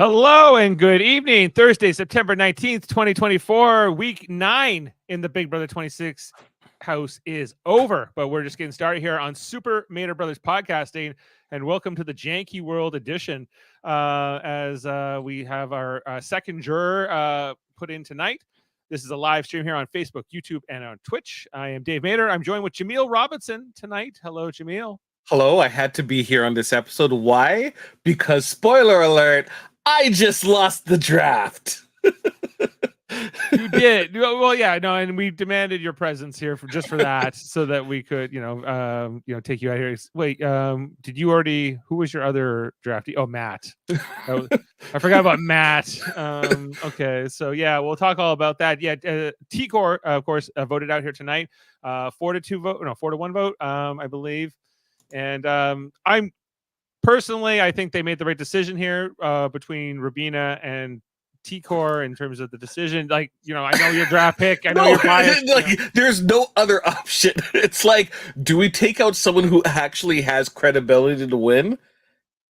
Hello and good evening. Thursday, September 19th, 2024, week 9 in the Big Brother 26 house is over, but we're just getting started here on Super Mater Brothers podcasting, and welcome to the Janky World edition as we have our second juror put in tonight. This is a live stream here on Facebook, YouTube, and on Twitch. I am Dave Mater. I'm joined with Jaemeel Robinson tonight. Hello, Jaemeel. Hello, I had to be here on this episode. Why? Because, spoiler alert, I just lost the draft. You did. Well, yeah, no, and we demanded your presence here for that, so that we could, take you out here. Wait, did you already? Who was your other draftee? Oh, Matt. I forgot about Matt. Okay, so yeah, we'll talk all about that. Yeah, T-Core, of course, voted out here tonight. 4-2 vote, no, 4-1 vote, I believe. And I'm personally, I think they made the right decision here between Rubina and T-Core in terms of the decision. Like, I know your draft pick. I know you're biased. There's no other option. It's like, do we take out someone who actually has credibility to win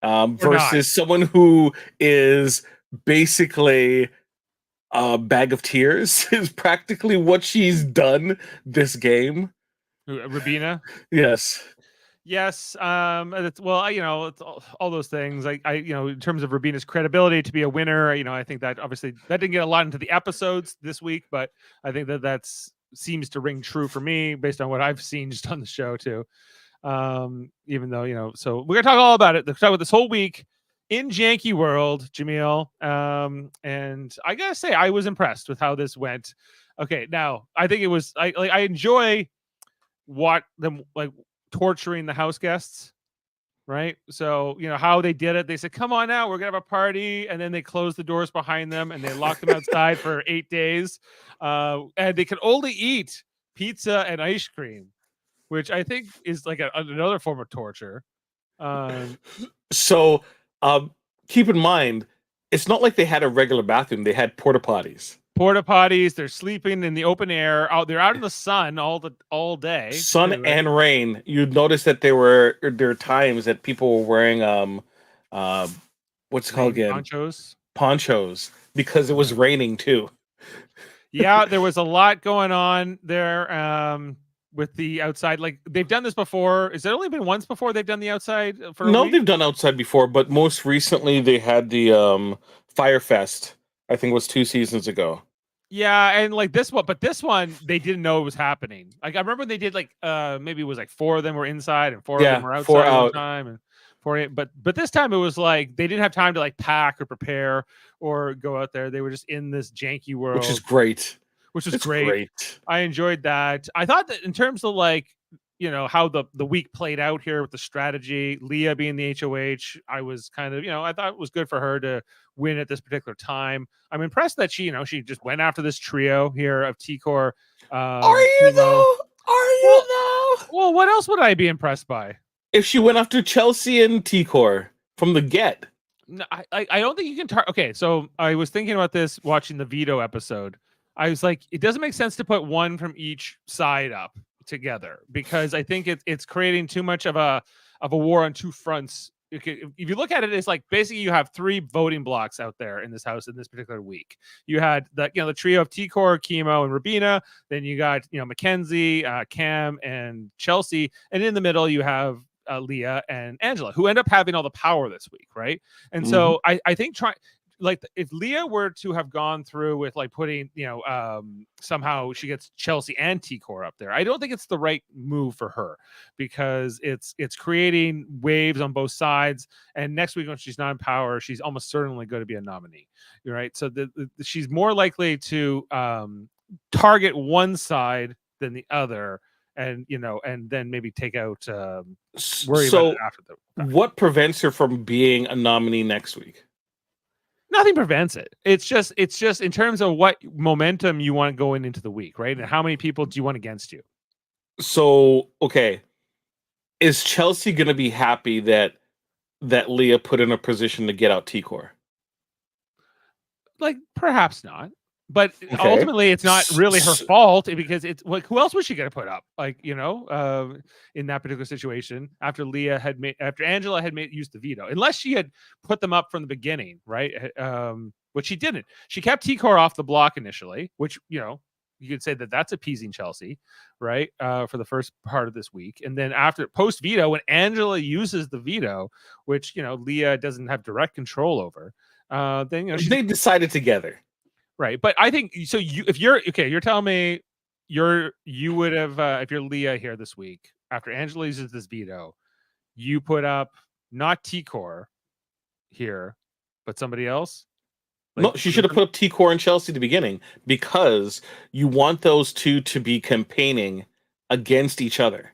versus someone who is basically a bag of tears is practically what she's done this game. Rubina? Yes. Yes. It's all those things. In terms of Rubina's credibility to be a winner, I think that obviously that didn't get a lot into the episodes this week, but I think that seems to ring true for me based on what I've seen just on the show too. Even though, so we're gonna talk all about it. Let's talk about this whole week in Janky World, Jaemeel. And I gotta say, I was impressed with how this went. Okay, now I think it was I enjoy what them torturing the house guests, right? So how they did it. They said, "Come on out, we're gonna have a party," and then they closed the doors behind them and they locked them outside for 8 days, and they could only eat pizza and ice cream, which I think is like another form of torture. So keep in mind, it's not like they had a regular bathroom. They had porta potties. They're sleeping in the open air. They're out in the sun all day. Sun too, right? And rain. You'd notice that there are times that people were wearing what's it called again? Ponchos because it was raining too. Yeah, there was a lot going on there with the outside. Like, they've done this before. Has it only been once before they've done the outside for a week? They've done outside before, but most recently they had the Fire Fest. I think it was 2 seasons ago. Yeah, and like this one they didn't know it was happening. Like, I remember they did maybe it was like 4 of them were inside and 4 of them were outside 4 all the time, and 4. But this time it was like they didn't have time to like pack or prepare or go out there. They were just in this janky world, which is great. It's great. I enjoyed that. I thought that in terms of how the week played out here with the strategy, Leah being the HOH, I was kind of, I thought it was good for her to win at this particular time. I'm impressed that she just went after this trio here of T-Core. Are you though? Well, what else would I be impressed by? If she went after Chelsea and T-Core from the get. No, I don't think you can okay, so I was thinking about this watching the veto episode. I was like, it doesn't make sense to put one from each side up together, because I think it's creating too much of a war on two fronts. If you look at it, it's like basically you have 3 voting blocks out there in this house in this particular week. You had the trio of T-Core, Chemo, and Rubina. Then you got Mackenzie, Cam, and Chelsea, and in the middle you have Leah and Angela, who end up having all the power this week, right? And so I think if Leah were to have gone through with putting, somehow she gets Chelsea and T-Core up there, I don't think it's the right move for her, because it's creating waves on both sides. And next week when she's not in power, she's almost certainly going to be a nominee, right? So she's more likely to target one side than the other, and and then maybe take out worry about it after the fact. What prevents her from being a nominee next week? Nothing prevents it. It's just in terms of what momentum you want going into the week, right? And how many people do you want against you? So, okay. Is Chelsea going to be happy that Leah put in a position to get out T-Core? Perhaps not. but Okay. ultimately it's not really her S- fault because it's like who else was she going to put up, like, in that particular situation after Angela had made used the veto, unless she had put them up from the beginning, right? Which she didn't. She kept T-Core off the block initially, which you could say that that's appeasing Chelsea, right? For the first part of this week, and then after post veto, when Angela uses the veto, which Leah doesn't have direct control over, then she's they decided together. right. But I think so. If you're okay, you're telling me you would have if you're Leah here this week after Angela uses this veto, you put up not T-Core here, but somebody else. No, she should have put up T-Core and Chelsea at the beginning because you want those two to be campaigning against each other.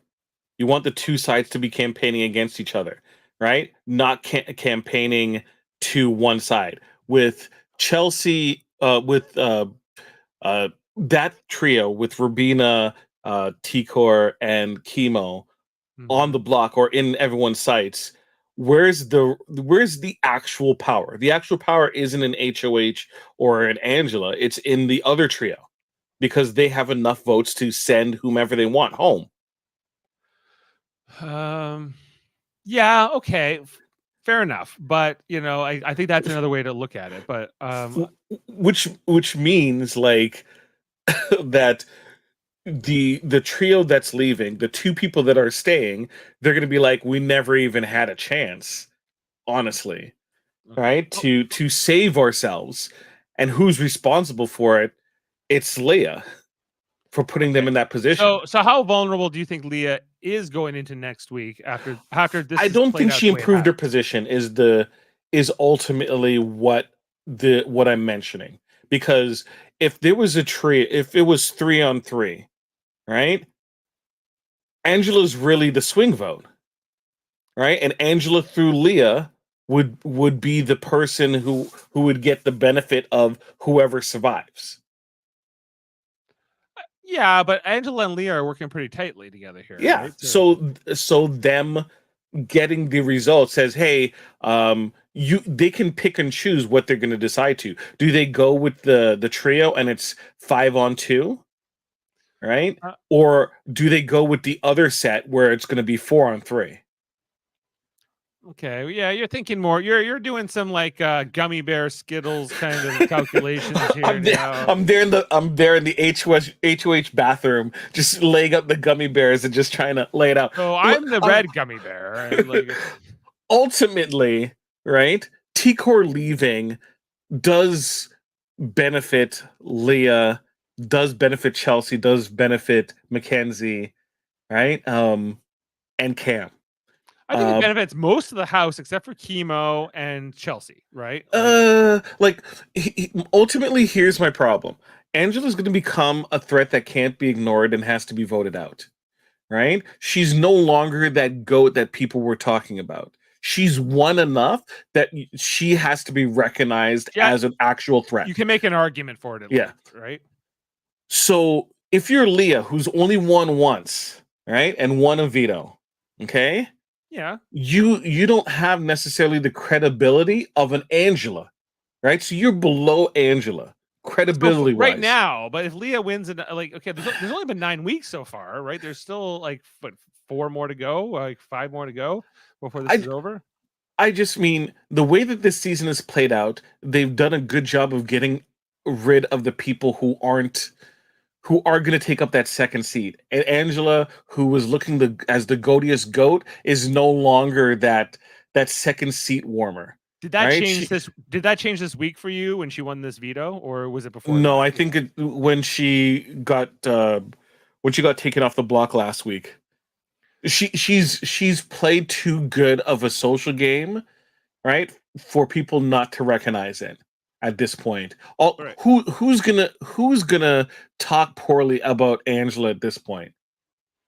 You want the two sides to be campaigning against each other, right? Not campaigning to one side. With Chelsea, with that trio with Rubina, T-Core, and Chemo on the block or in everyone's sights, where's the actual power? The actual power isn't in HOH or in Angela, it's in the other trio because they have enough votes to send whomever they want home. Yeah, okay. Fair enough. But I think that's another way to look at it. But Which means like that the trio that's leaving, the two people that are staying, they're going to be like, we never even had a chance, honestly, okay. right? To save ourselves, and who's responsible for it? It's Leia for putting them Okay. in that position. So how vulnerable do you think Leah is going into next week after this I is don't played think out she the way it improved has? her position. Is ultimately what I'm mentioning, because if there was a tree, if it was 3-on-3, right? Angela's really the swing vote, right? And Angela through Leah would be the person who would get the benefit of whoever survives. Yeah, but Angela and Leah are working pretty tightly together here, Yeah. right? So them getting the result says, hey, they can pick and choose what they're going to decide to. Do they go with the trio and it's 5-on-2, right? Uh, Or do they go with the other set where it's going to be 4-on-3? okay, yeah, you're thinking more. You're doing some like gummy bear Skittles kind of calculations here now. I'm there in the HOH bathroom, just laying up the gummy bears and just trying to lay it out. So Look, I'm the red gummy bear, and like, ultimately, right? T-Core leaving does benefit Leah, does benefit Chelsea, does benefit Mackenzie, right? And Cam. I think it Uh, benefits most of the house except for Chemo and Chelsea, right? like ultimately, here's my problem. Angela's going to become a threat that can't be ignored and has to be voted out, right? She's no longer that goat that people were talking about. She's won enough that she has to be recognized Yeah, as an actual threat. you can make an argument for it at Yeah. least, right? So if you're Leah, who's only won once, right, and won a veto, okay, Yeah. you don't have necessarily the credibility of an Angela, right? So you're below Angela So credibility right wise. now, but if Leah wins, like, okay, there's only been 9 weeks so far, right? There's still like what, 4 more to go, like 5 more to go before this I is over. I just mean the way that this season is played out, they've done a good job of getting rid of the people who are going to take up that second seat. And Angela, who was looking as the goatiest goat, is no longer that second seat warmer. Did that Right? change this? Did that change this week for you when she won this veto, or was it before No, that? I think when she got taken off the block last week, she's played too good of a social game, right? For people not to recognize it at this point. Right. Who's gonna talk poorly about Angela at this point?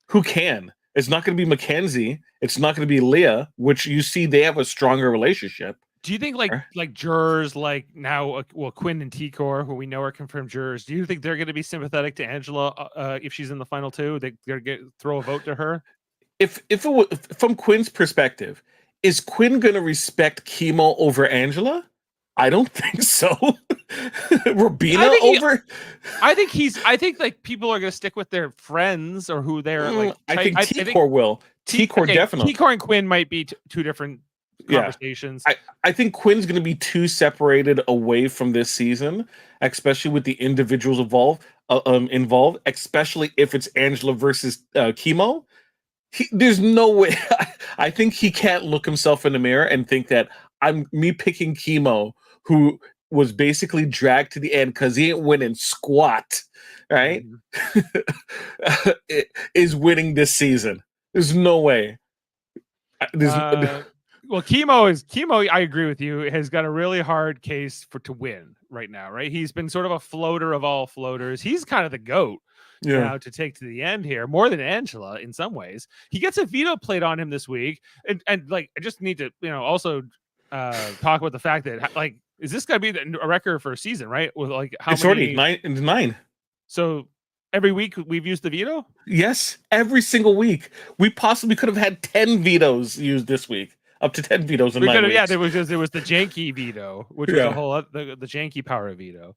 Who can? It's not gonna be Mackenzie. It's not gonna be Leah, which you see they have a stronger relationship. Do you think Right? like jurors like now, well, Quinn and T-Core, who we know are confirmed jurors, do you think they're going to be sympathetic to Angela if she's in the final two? They're throw a vote to her. If it was, from Quinn's perspective, is Quinn gonna respect Chemo over Angela? I don't think so. Robina over. I think like people are gonna stick with their friends or who they're like. I think I think T-Core will. T-Core definitely. T-Core and Quinn might be two different conversations. I think Quinn's going to be too separated away from this season, especially with the individuals involved, especially if it's Angela versus Chemo. There's no way. I think he can't look himself in the mirror and think that me picking Chemo, who was basically dragged to the end because he ain't winning squat, right? Mm-hmm. Is winning this season. There's no way. Well, Chemo. I agree with you. Has got a really hard case to win right now. Right, he's been sort of a floater of all floaters. He's kind of the GOAT now to take to the end here, more than Angela in some ways. He gets a veto played on him this week, and like I just need to also talk about the fact that like is this gonna be a record for a season, right? With like how it's many? Already 9. So every week we've used the veto. Yes, every single week. We possibly could have had 10 vetoes used this week. Up to 10 vetoes in 9 weeks. Yeah, there was the janky veto, which was a whole the janky power veto.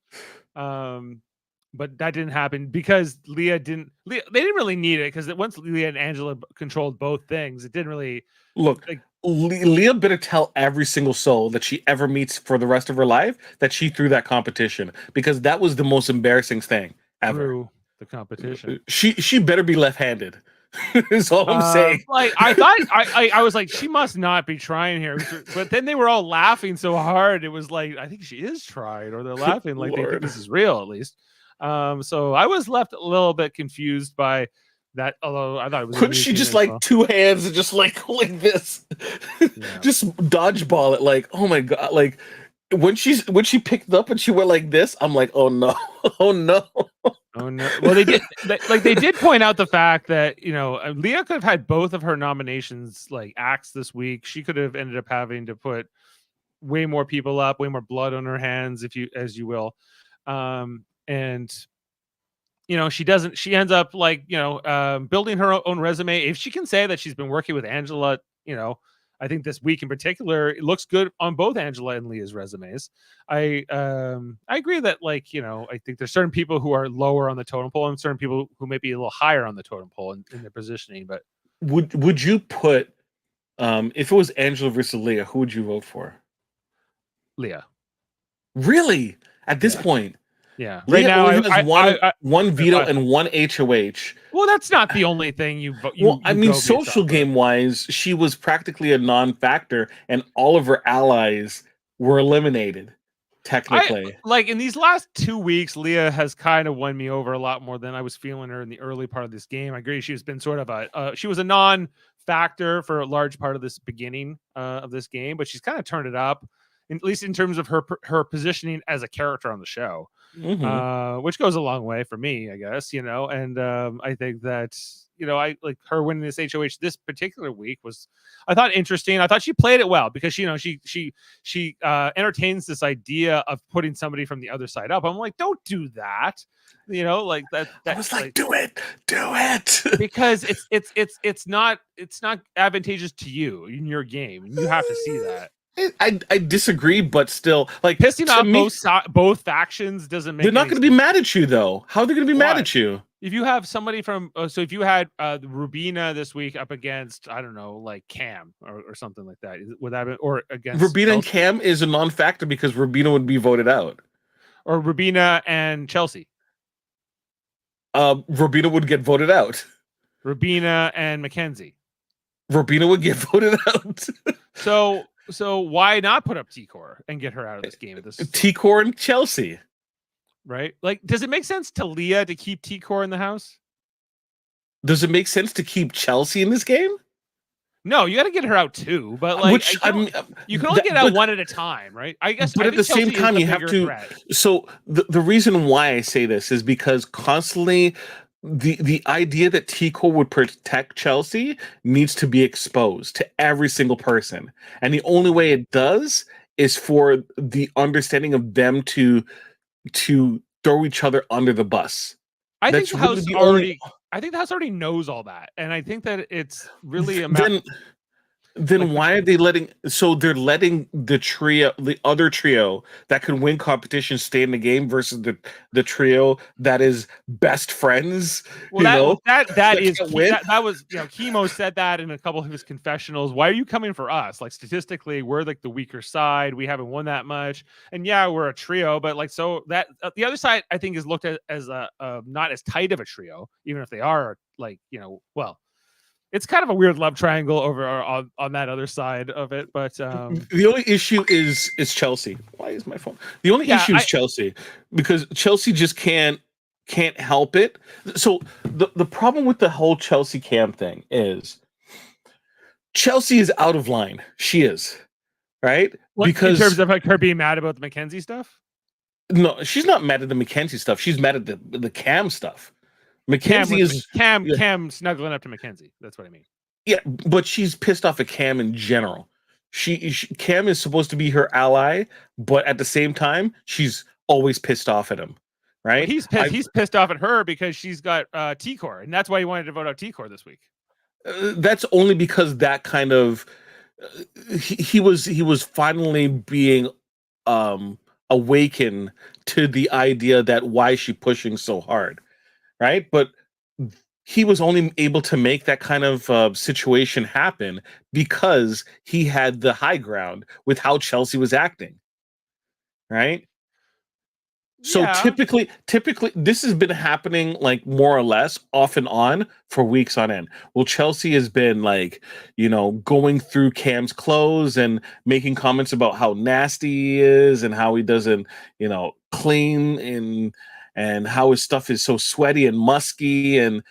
But that didn't happen because Leah didn't really need it, because once Leah and Angela controlled both things, it didn't really look like Leah better tell every single soul that she ever meets for the rest of her life that she threw that competition, because that was the most embarrassing thing ever. Through the competition. She better be left-handed. Is all I'm saying. Like I thought, I was like, she must not be trying here, but then they were all laughing so hard. It was like, I think she is trying, or they're laughing like they think this is real at least. So I was left a little bit confused by that. Although I thought it was. Couldn't she just like two hands and just like this, just dodgeball it? Like, oh my god! Like when she picked it up and she went like this, I'm like, oh no, oh no. Oh no! Well, they did point out the fact that Leah could have had both of her nominations like axed this week. She could have ended up having to put way more people up, way more blood on her hands, as you will, and she doesn't. She ends up like building her own resume. If she can say that she's been working with Angela, I think this week in particular, it looks good on both Angela and Leah's resumes. I agree that I think there's certain people who are lower on the totem pole and certain people who may be a little higher on the totem pole in their positioning. But would you put if it was Angela versus Leah, who would you vote for? Leah. Really? At this point? Yeah. Right now, has one veto and one HOH. Well, that's not the only thing you social game wise, she was practically a non-factor, and all of her allies were eliminated. Technically, like in these last 2 weeks, Leah has kind of won me over a lot more than I was feeling her in the early part of this game. I agree. She's been sort of she was a non-factor for a large part of this beginning of this game, but she's kind of turned it up, at least in terms of her positioning as a character on the show. Mm-hmm. Which goes a long way for me, I guess, and I think that I like her winning this HOH this particular week was, I thought, interesting. I thought she played it well because she entertains this idea of putting somebody from the other side up. I'm like, don't do that, like that. I was like, do it, because it's not advantageous to you in your game. You have to see that. I disagree, but still, like, pissing off both factions doesn't make. They're not going to be mad at you, though. How are they going to be mad at you? If you have somebody from, so if you had Rubina this week up against, I don't know, like Cam or something like that, would that be, or against Rubina and Cam is a non-factor because Rubina would be voted out, or Rubina and Chelsea. Rubina would get voted out. Rubina and Mackenzie. Rubina would get voted out. So why not put up T-Core and get her out of this game? T-Core and Chelsea. Right? Like, does it make sense to Leah to keep T-Core in the house? Does it make sense to keep Chelsea in this game? No, you got to get her out too. But like, you can only get out one at a time, right? I guess. But at the same time, you have to. Threat. So the reason why I say this is because constantly the idea that T-Core would protect Chelsea needs to be exposed to every single person, and the only way it does is for the understanding of them to throw each other under the bus. I think the house already knows all that, and I think that it's really a matter. Then Like why are they letting? So they're letting the other trio that can win competition, stay in the game versus the trio that is best friends. well, that That is can't win. that was Chemo said that in a couple of his confessionals. Why are you coming for us? Like statistically, we're like the weaker side. We haven't won that much, and yeah, we're a trio, but like so that the other side I think is looked at as a not as tight of a trio, even if they are like well, it's kind of a weird love triangle over on that other side of it, but The only issue is Chelsea. Why is my phone? The only yeah, issue is Chelsea because Chelsea just can't help it. So the problem with the whole Chelsea Cam thing is Chelsea is out of line. She is, right? what in terms Because of like her being mad about the Mackenzie stuff. no, she's not mad at the Mackenzie stuff. She's mad at the Cam stuff. Cam Mackenzie with is yeah, Cam snuggling up to Mackenzie. That's what I mean. yeah, but she's pissed off at Cam in general. Cam is supposed to be her ally, but at the same time, she's always pissed off at him, Well, right? he's pissed. He's pissed off at her because she's got T-Core, and that's why he wanted to vote out T-Core this week. That's only because that kind of he was finally being awakened to the idea that why is she pushing so hard, right? But he was only able to make that kind of situation happen because he had the high ground with how Chelsea was acting, right? So Yeah, typically, this has been happening like more or less off and on for weeks on end. Well, Chelsea has been like, going through Cam's clothes and making comments about how nasty he is and how he doesn't, clean and how his stuff is so sweaty and musky and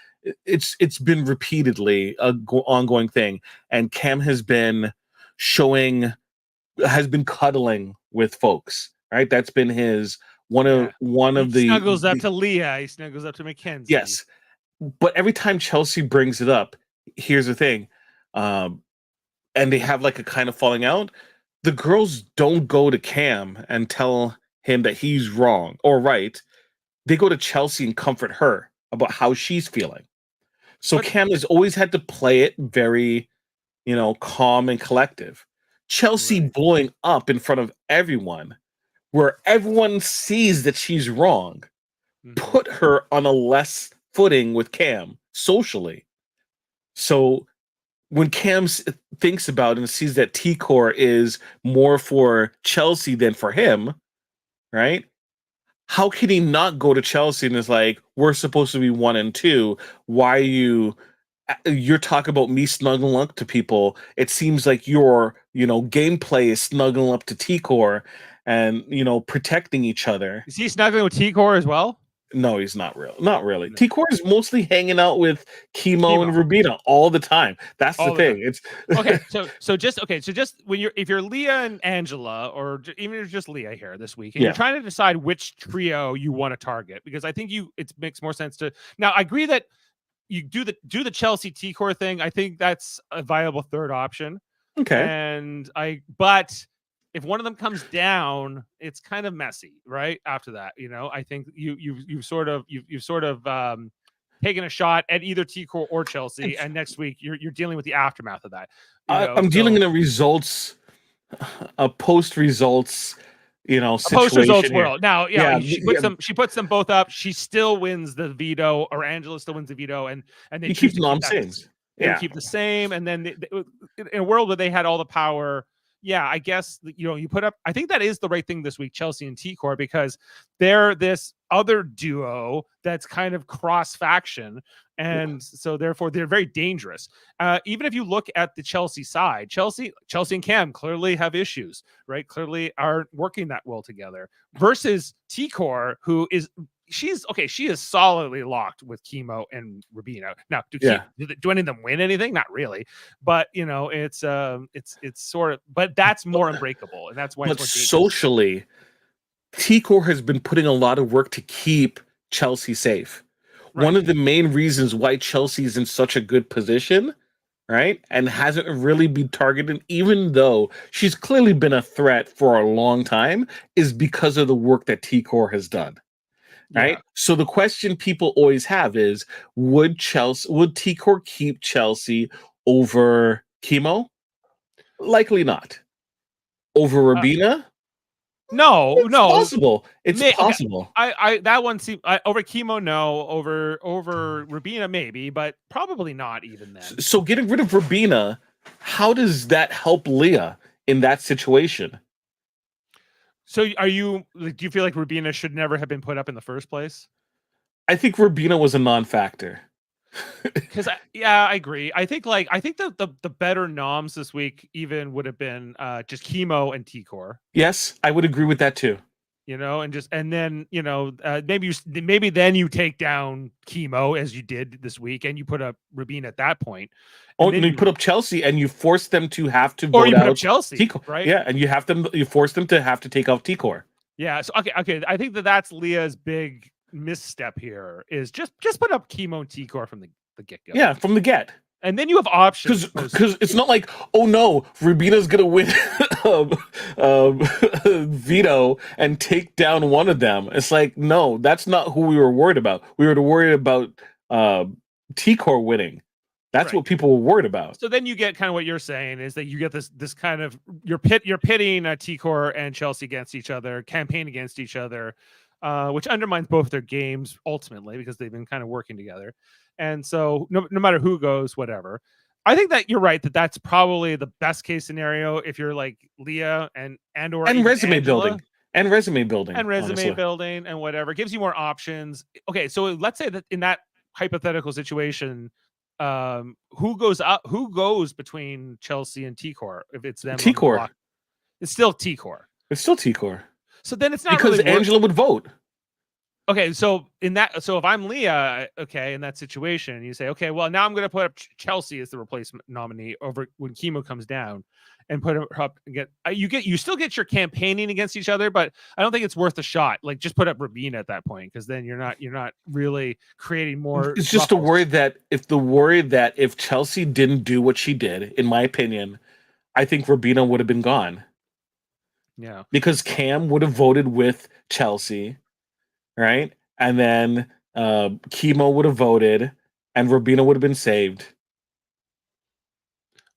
it's been repeatedly a ongoing thing. And Cam has been cuddling with folks, right? That's been his one of yeah. one He of snuggles up to Leah. He snuggles up to Mackenzie. yes. But every time Chelsea brings it up, here's the thing, um, and they have like a kind of falling out. The girls don't go to Cam and tell him that he's wrong or right. They go to Chelsea and comfort her about how she's feeling. So But Cam has always had to play it very, calm and collective. Chelsea right. blowing up in front of everyone where everyone sees that she's wrong, Mm-hmm. put her on a less footing with Cam socially. So when thinks about and sees that T Core is more for Chelsea than for him, right? How can he not go to Chelsea and is like, we're supposed to be 1 and 2? Why are you're talking about me snuggling up to people? It seems like your gameplay is snuggling up to T Core and protecting each other. Is he snuggling with T-Core as well? No, he's not real. Not really. No. T Core is mostly hanging out with Chemo and Chemo Rubina all the time. That's the all the time. thing. It's Okay, so just when if you're Leah and Angela, or even if it's just Leah here this week, and you're yeah. trying to decide which trio you want to target, because I think it makes more sense to now. I agree that you do the Chelsea T-Core thing. I think that's a viable third option. Okay. But if one of them comes down, it's kind of messy, right? After that, I think you've sort of taken a shot at either T-Core or Chelsea, and next week you're dealing with the aftermath of that. I'm dealing in a post results, A post results situation here. world. Now, Yeah. she puts them both up. She still wins the veto, or Angela still wins the veto, and they You choose keep to keep nom that. sings. They would Yeah. keep the same, and then in a world where they had all the power, yeah, I guess you put up. I think that is the right thing this week, Chelsea and T-Core, because they're this other duo that's kind of cross faction, and so therefore they're very dangerous. Even if you look at the Chelsea side, Chelsea and Cam clearly have issues, right? Clearly aren't working that well together. Versus T-Core, who is she's okay. She is solidly locked with Chemo and Rubino. Now, do any of them win anything? Not really, but it's sort of. But that's more unbreakable, and that's why. But it's more socially, T-Core has been putting a lot of work to keep Chelsea safe. One right. of the main reasons why Chelsea is in such a good position, right, and hasn't really been targeted, even though she's clearly been a threat for a long time, is because of the work that T-Core has done. Right. Yeah. So the question people always have is, would T-Core keep Chelsea over Chemo? Likely not. Over Rabina? No, It's no. possible. It's Okay. possible. I that one seems over chemo. No, over Rubina maybe, but probably not even then. So getting rid of Rabina, how does that help Leah in that situation? So do you feel like Rubina should never have been put up in the first place? I think Rabina was a non-factor. Because I agree. I think the better noms this week even would have been just chemo and T-Core. Yes, I would agree with that too. And then maybe then you take down chemo as you did this week, and you put up Rabin at that point, Oh, and then you put up Chelsea, and you force them to have to or vote you put up out Chelsea, T-Core. right? Yeah, and you force them to have to take off T-Core. Yeah. So okay. I think that's Leah's big misstep here is just put up chemo and T-Core from the get go. Yeah, from the get. And then you have options because it's not like, oh no, Rubina's gonna win veto and take down one of them. It's like, no, that's not who we were worried about. We were worried about T-Core winning. That's what people were worried about. So then you get kind of what you're saying is that you get this kind of you're pitting T-Core and Chelsea against each other, campaign against each other, which undermines both their games ultimately because they've been kind of working together. And so no matter who goes, whatever. I think that you're right that that's probably the best case scenario if you're like Leah and resume Angela. building Resume building and whatever gives you more options. Okay, so let's say that in that hypothetical situation, who goes between Chelsea and T-Core if it's them on the block? It's still T-Core. So then it's not because really Angela would vote. Okay, so if I'm Leah, okay, in that situation, you say, okay, well now I'm going to put up Chelsea as the replacement nominee over when chemo comes down, and put her up and you still get your campaigning against each other, but I don't think it's worth a shot. Like just put up Rabina at that point because then you're not really creating more. It's just a worry that if Chelsea didn't do what she did, in my opinion, I think Rabina would have been gone. Yeah, because Cam would have voted with Chelsea. Right? And then Chemo would have voted and Rabina would have been saved.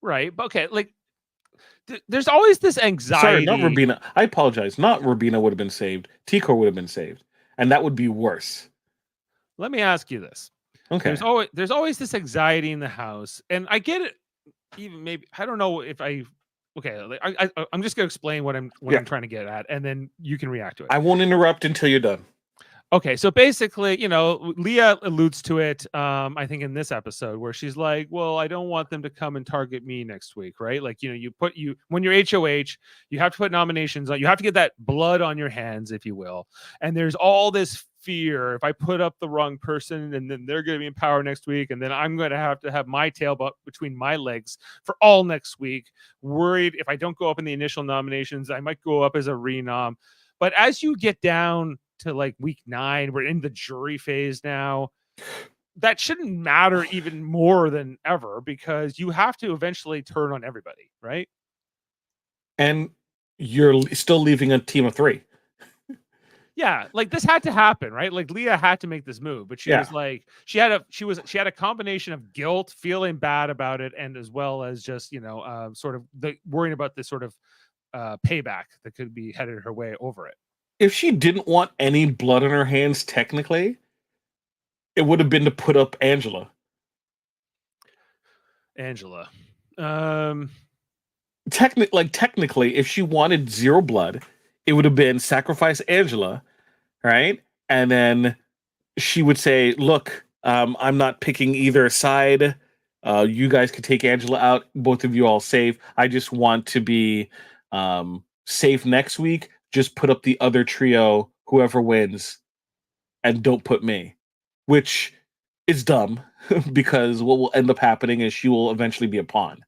Right. But okay, like there's always this anxiety. Sorry, not Rabina. I apologize. Not Rabina would have been saved. T-Core would have been saved. And that would be worse. Let me ask you this. Okay. There's always this anxiety in the house. And I get it. Even maybe I don't know if I'm just gonna explain what I'm trying to get at, and then you can react to it. I won't interrupt until you're done. Okay, so basically, Leah alludes to it, I think in this episode where she's like, well, I don't want them to come and target me next week, right? Like, when you're HOH, you have to put nominations on, you have to get that blood on your hands, if you will. And there's all this fear. If I put up the wrong person and then they're going to be in power next week, and then I'm going to have my tail between my legs for all next week, worried if I don't go up in the initial nominations, I might go up as a renom. But as you get down to like week 9, we're in the jury phase now, that shouldn't matter even more than ever because you have to eventually turn on everybody, right? And you're still leaving a team of 3. Yeah, like this had to happen, right? Like Leah had to make this move, but she was like, she had a combination of guilt, feeling bad about it, and as well as just sort of worrying about this sort of payback that could be headed her way over it. If she didn't want any blood on her hands, technically, it would have been to put up Angela. Technically, if she wanted 0 blood, it would have been sacrifice Angela, right? And then she would say, look, I'm not picking either side. You guys could take Angela out. Both of you all safe. I just want to be safe next week. Just put up the other trio, whoever wins, and don't put me. Which is dumb, because what will end up happening is she will eventually be a pawn.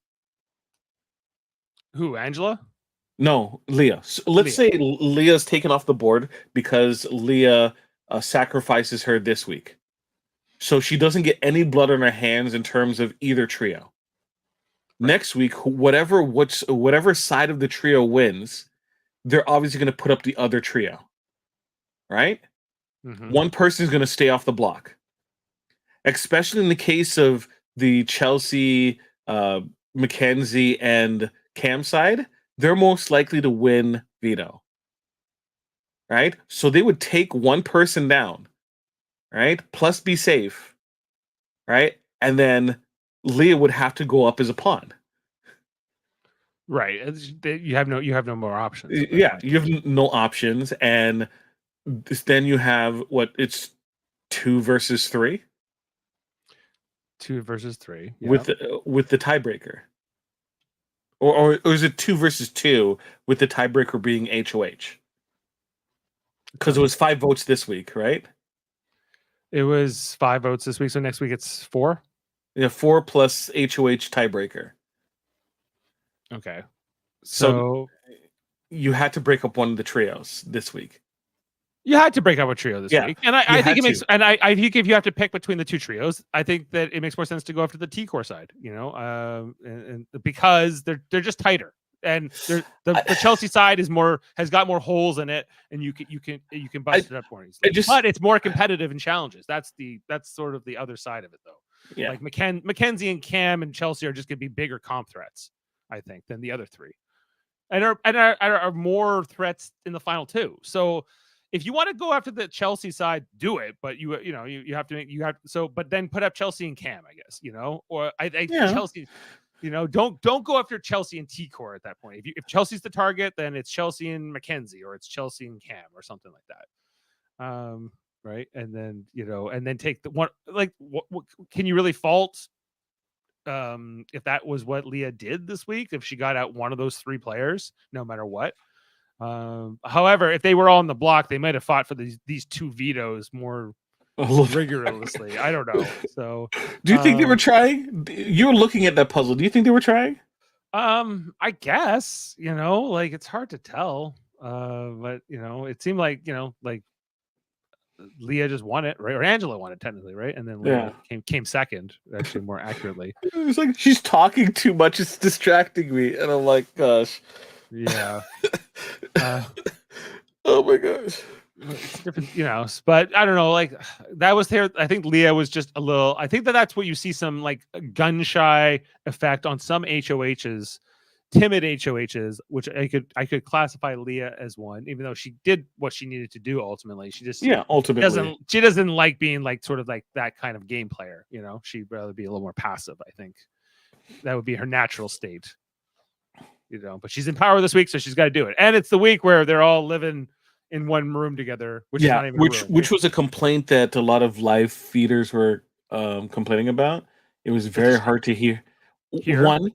Who, Angela? No, Leah. So let's say Leah's taken off the board because Leah sacrifices her this week. So she doesn't get any blood on her hands in terms of either trio. Right. Next week, whatever side of the trio wins, they're obviously going to put up the other trio. Right? Mm-hmm. One person is going to stay off the block. Especially in the case of the Chelsea, Mackenzie, and Cam's side, they're most likely to win veto. Right? So they would take one person down, right? Plus be safe, right? And then Leah would have to go up as a pawn. Right. You have no more options. Yeah, you have no options, and then you have what? It's 2 versus 3. 2 versus 3. Yeah. With the tiebreaker, or is it 2 versus 2 with the tiebreaker being HOH? Because it was 5 votes this week, right? It was 5 votes this week, so next week it's 4. Yeah, 4 plus HOH tiebreaker. Okay. So you had to break up one of the trios this week. You had to break up a trio this week, and I think it makes. And I think if you have to pick between the two trios, I think that it makes more sense to go after the T core side. You know, and because they're just tighter, and the Chelsea side has got more holes in it, and you can bust it up more easily. But it's more competitive in challenges. That's sort of the other side of it, though. Yeah. Like Mackenzie and Cam and Chelsea are just going to be bigger comp threats, I think, than the other three, and are more threats in the final two. So if you want to go after the Chelsea side, do it. But you have to but then put up Chelsea and Cam, I guess, or I Chelsea, don't go after Chelsea and T core at that point. If Chelsea's the target, then it's Chelsea and Mackenzie, or it's Chelsea and Cam, or something like that. Right. And then, and then take the one, like, what can you really fault if that was what Leah did this week, if she got out one of those 3 players, no matter what? However, if they were all on the block, they might have fought for these 2 vetoes more rigorously. I don't know. So do you think they were trying? You were looking at that puzzle. Do you think they were trying? I guess, like, it's hard to tell. But it seemed like, like Leah just won it, right? Or Angela won it technically, right? And then Leah came second, actually, more accurately. It's like she's talking too much, it's distracting me. And I'm like, gosh. Yeah. Oh my gosh. It's different, but I don't know, like, that was there. I think Leah was just a little, I think that's what you see, some like gun shy effect on some HOHs, timid HOHs, which I could classify Leah as one, even though she did what she needed to do ultimately. She just ultimately doesn't like being like sort of like that kind of game player. She'd rather be a little more passive. I think that would be her natural state. But she's in power this week, so she's got to do it. And it's the week where they're all living in one room together, which is not even which was a complaint that a lot of live feeders were complaining about. It was very hard to hear. One,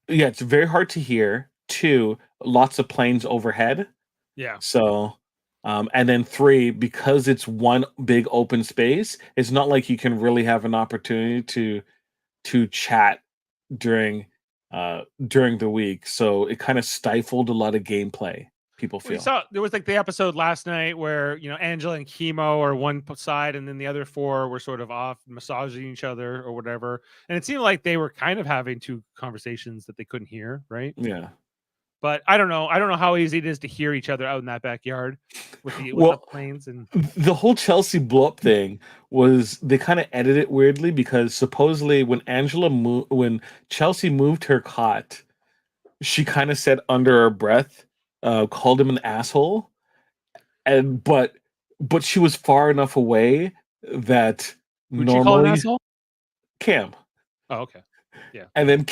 it's very hard to hear. 2, lots of planes overhead. Yeah. So, and then 3, because it's one big open space, it's not like you can really have an opportunity to chat during the week. So it kind of stifled a lot of gameplay. People feel. There was like the episode last night where Angela and Chemo are one side, and then the other 4 were sort of off massaging each other or whatever, and it seemed like they were kind of having 2 conversations that they couldn't hear, right? Yeah. But I don't know how easy it is to hear each other out in that backyard with the planes. And the whole Chelsea blow up thing was, they kind of edited it weirdly, because supposedly when Chelsea moved her cot, she kind of said under her breath, called him an asshole, but she was far enough away that would normally, she call an asshole? Cam. Oh, okay. Yeah. And then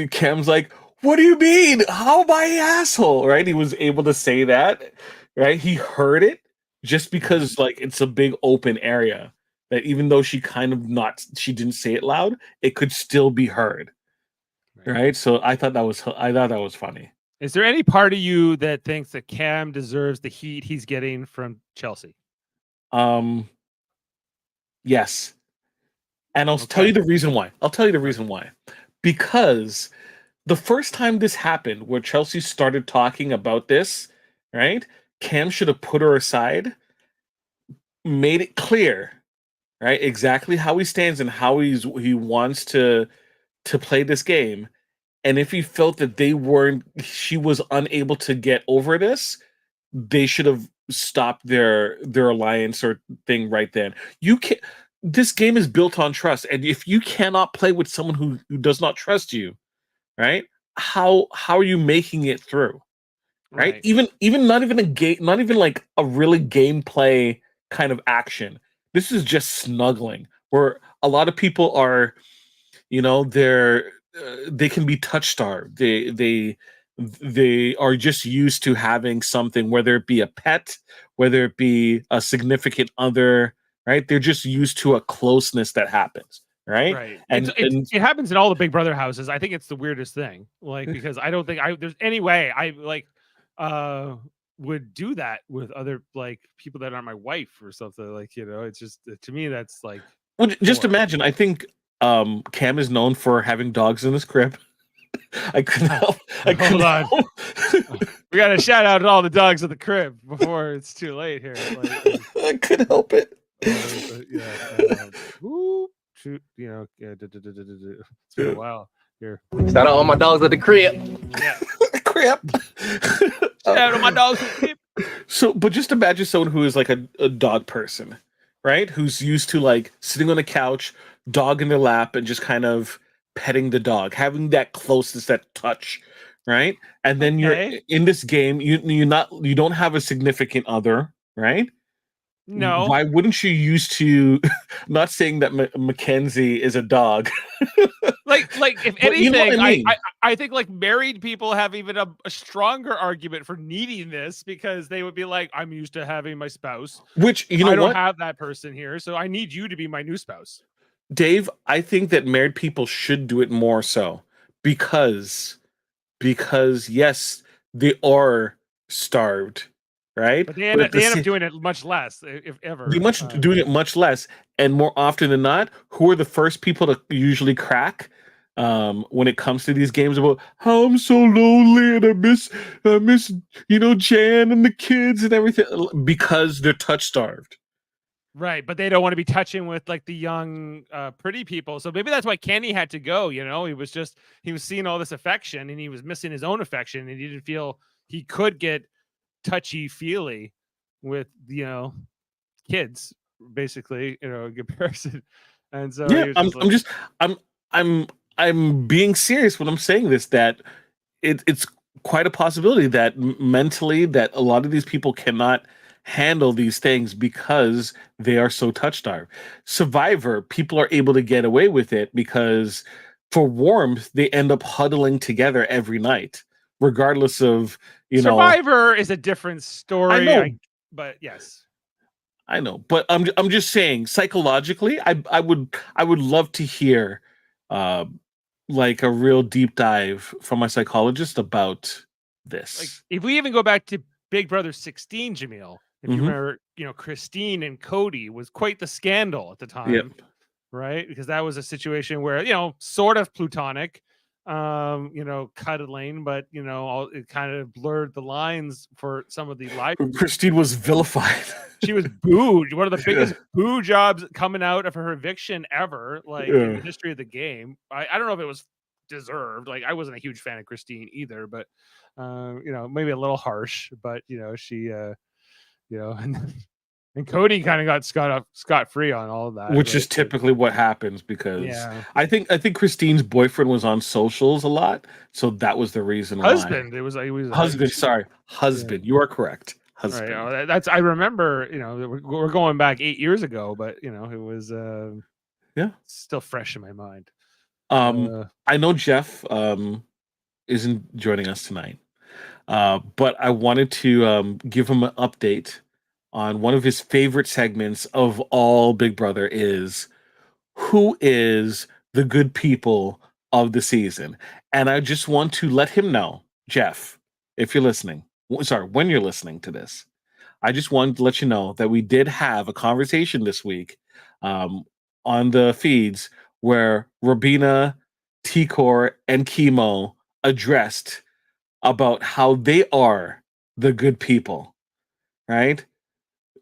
Cam's like, what do you mean? How am I an asshole? Right? He was able to say that, right? He heard it, just because like it's a big open area, that even though she didn't say it loud, it could still be heard. Right? So I thought that was funny. Is there any part of you that thinks that Cam deserves the heat he's getting from Chelsea? Yes. And I'll tell you the reason why. Because the first time this happened, where Chelsea started talking about this, right? Cam should have put her aside, made it clear, right, exactly how he stands and how he wants to play this game. And if he felt that she was unable to get over this, they should have stopped their alliance or thing right then. This game is built on trust, and if you cannot play with someone who does not trust you, right, how are you making it through? Right? Right. Even not even a game, not even like a really gameplay kind of action. This is just snuggling where a lot of people are, they can be touch starved. They are just used to having something, whether it be a pet, whether it be a significant other, right? They're just used to a closeness that happens, right? Right. And It happens in all the Big Brother houses. I think it's the weirdest thing. Like, because I don't think there's any way I like uh would do that with other like people that aren't my wife or something. Like, it's just to me that's like well, just foreign. imagine. I think Cam is known for having dogs in his crib. I couldn't help. I Hold couldn't on. help. We gotta shout out all the dogs at the crib before it's too late here. I couldn't help it. Yeah. Woo, shoot, it's been a while here. Shout out all my dogs at the crib. Yeah. Crap. Shout out to my dogs at the crib. So, but just imagine someone who is like a dog person, right? Who's used to like sitting on a couch, dog in their lap, and just kind of petting the dog, having that closeness, that touch, right? And then you're Okay. in this game, you don't have a significant other, right? No. Why wouldn't you used to? Not saying that Mackenzie is a dog. Like if But you know anything, what I mean. I think like married people have even a stronger argument for needing this because they would be like, I'm used to having my spouse. Which you know I don't what, have that person here, so I need you to be my new spouse. Dave? I think that married people should do it more so because yes, they are starved, right? But they But end up, at the they end up same, doing it much less, if they ever. much doing it much less, and more often than not, who are the first people to usually crack? When it comes to these games about how I'm so lonely and I miss Jan and the kids and everything because they're touch starved. Right, but they don't want to be touching with like the young, pretty people. So maybe that's why Kenny had to go. He was seeing all this affection and he was missing his own affection, and he didn't feel he could get touchy feely with kids, basically, in comparison. And so Yeah, he was I'm just I'm like, just I'm being serious when I'm saying this, that it's quite a possibility that mentally that a lot of these people cannot handle these things because they are so touch starved. Survivor, people are able to get away with it because for warmth they end up huddling together every night, regardless of Survivor is a different I story. know. But yes. I know, but I'm just saying psychologically, I would love to hear uh, like a real deep dive from my psychologist about Like this. if we even go back to Big Brother 16, Jaemeel, if you Mhm. remember, Christine and Cody was quite the scandal at the Yep. time, right? Because that was a situation where, sort of plutonic, cuddling, but it kind of blurred the lines for some of the live. Christine was vilified. She was booed. One of the Yeah. biggest boo jobs coming out of her eviction ever, like in Yeah. the history of the game. I don't know if it was deserved. Like I wasn't a huge fan of Christine either, but maybe a little harsh. But she, and Cody kind of got scot free on all of that, Which right? is typically what happens because Yeah, I think Christine's boyfriend was on socials a lot, so that was the reason why. husband. It was Husband, sorry, yeah. husband. You are correct. Right. Husband. That's I remember. We're going back 8 years ago, but it was Yeah. still fresh in my mind. I know Jeff isn't joining us tonight, but I wanted to give him an update on one of his favorite segments of all Big Brother is who is the good people of the season. And I just want to let him know, Jeff, if you're listening, sorry, when you're listening to this, I just wanted to let you know that we did have a conversation this week um, on the feeds where Robina, T-Core, and Chemo addressed about how they are the good people, right?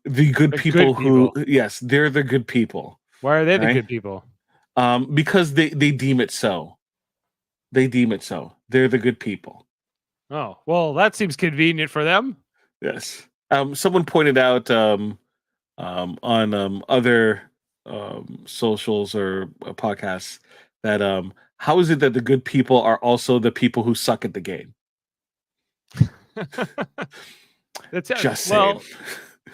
The good The people good who, people. yes, they're the good people, Why are they the right? good people? Because they deem it so. They deem it so. They're the good people. Oh, well, that seems convenient for them. Yes. Someone pointed out on other socials or podcasts that how is it that the good people are also the people who suck at the game? That's Just well, saying.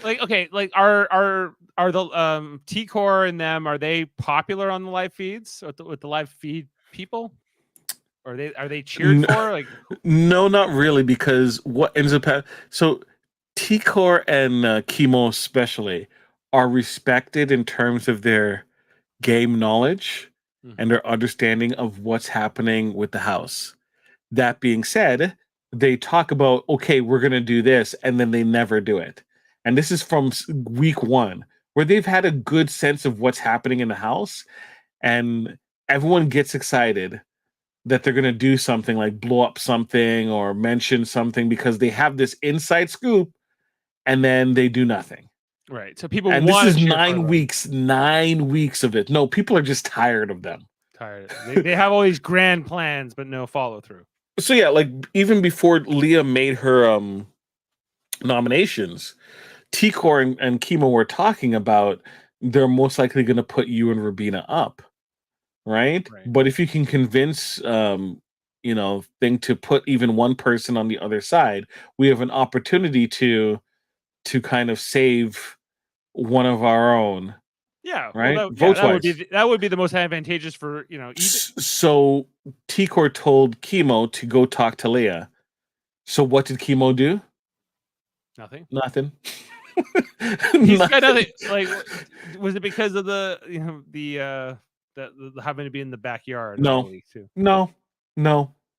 like okay, like are the T-Core and them, are they popular on the live feeds with the live feed people? Are they cheered for? Like No, not really, because what ends up so T-Core and Chemo especially are respected in terms of their game knowledge and their understanding of what's happening with the house. That being said, they talk about, okay, we're going to do this, and then they never do it. And this is from week one, where they've had a good sense of what's happening in the house, and everyone gets excited that they're going to do something like blow up something or mention something because they have this inside scoop, and then they do nothing. right. So people And this want is to cheer for 9 weeks of it. No, people are just tired of them. tired. They have all these grand plans, but no follow through. So yeah, like even before Leah made her nominations, T-Core and Chemo were talking about they're most likely going to put you and Rubina up, right? Right. But if you can convince Thing to put even one person on the other side, we have an opportunity to kind of save one of our own. Yeah, Right? well, Votes that would wise. be that would be the most advantageous for either. So T-Core told Chemo to go talk to Leah. So what did Chemo do? Nothing. Nothing. He's got nothing. Like, was it because of the the having to be in the backyard? No, all week too? no.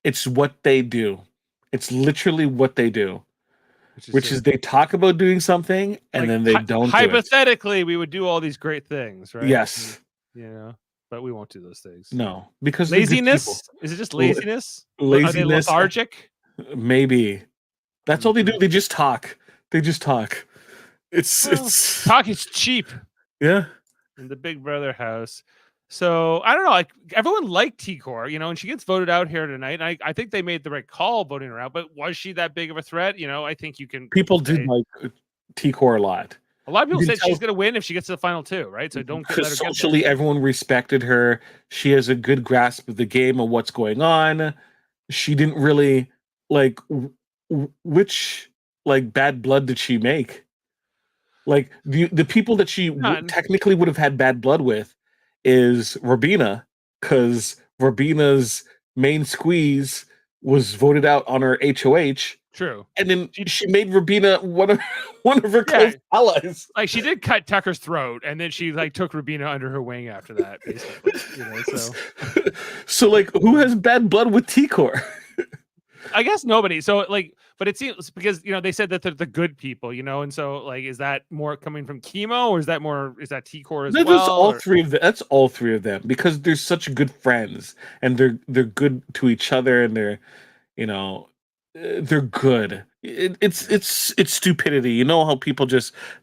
It's what they do. It's literally what they do. Which is they talk about doing something and like, then they don't do it. hypothetically, we would do all these great things, right? Yes. But we won't do those things. No, because laziness. Is it just laziness? Laziness. Are they lethargic? Maybe. That's all they do. They just talk. It's talk is cheap. Yeah. In the Big Brother house. So I don't know. Like everyone liked T-Core, and she gets voted out here tonight. And I think they made the right call voting her out. But was she that big of a threat? I think you can. People did like T-Core a lot. A lot of people said she's going to win if she gets to the final two, right? So don't get socially, everyone respected her. She has a good grasp of the game and what's going on. She didn't really like which bad blood did she make? Like the people that she technically would have had bad blood with is Rubina, because Rubina's main squeeze was voted out on her HOH. True. And then she made Rubina one of her close allies. Like she did cut Tucker's throat, and then she took Rubina under her wing after that, basically. So who has bad blood with T-Core? I guess nobody. So but it seems because they said that they're the good people, and so is that more coming from Chemo, or is that T-Core as well? That's all three of them. That's all three of them, because they're such good friends and they're good to each other, and they're good. It's stupidity. You know how people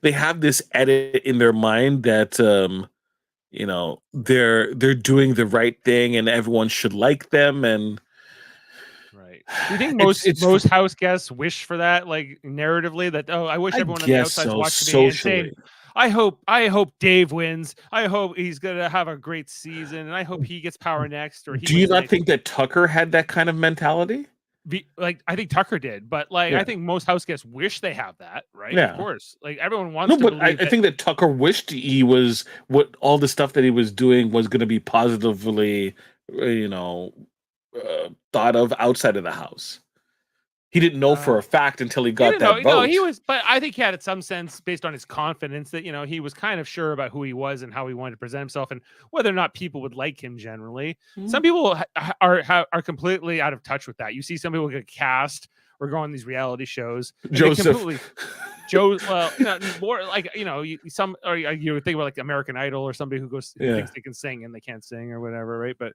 they have this edit in their mind that they're doing the right thing and everyone should like them. And do you think most house guests wish for that, narratively, that I wish everyone on the outside watched me and saying, I hope Dave wins. I hope he's gonna have a great season, and I hope he gets power next. Or do you not think that Tucker had that kind of mentality? I think Tucker did, but I think most house guests wish they have that, right? Yeah. Of course. Everyone wants to but I think that Tucker wished he was all the stuff that he was doing was going to be positively, thought of outside of the house. He didn't know for a fact until he got that vote. No, he was, but I think he had some sense based on his confidence that he was kind of sure about who he was and how he wanted to present himself and whether or not people would like him generally. Mm-hmm. Some people are completely out of touch with that. You see some people get cast or go on these reality shows. Joseph. More some, or you would think about American Idol or somebody who goes thinks they can sing and they can't sing or whatever, right? But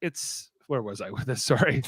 it's. Where was I with this? Sorry.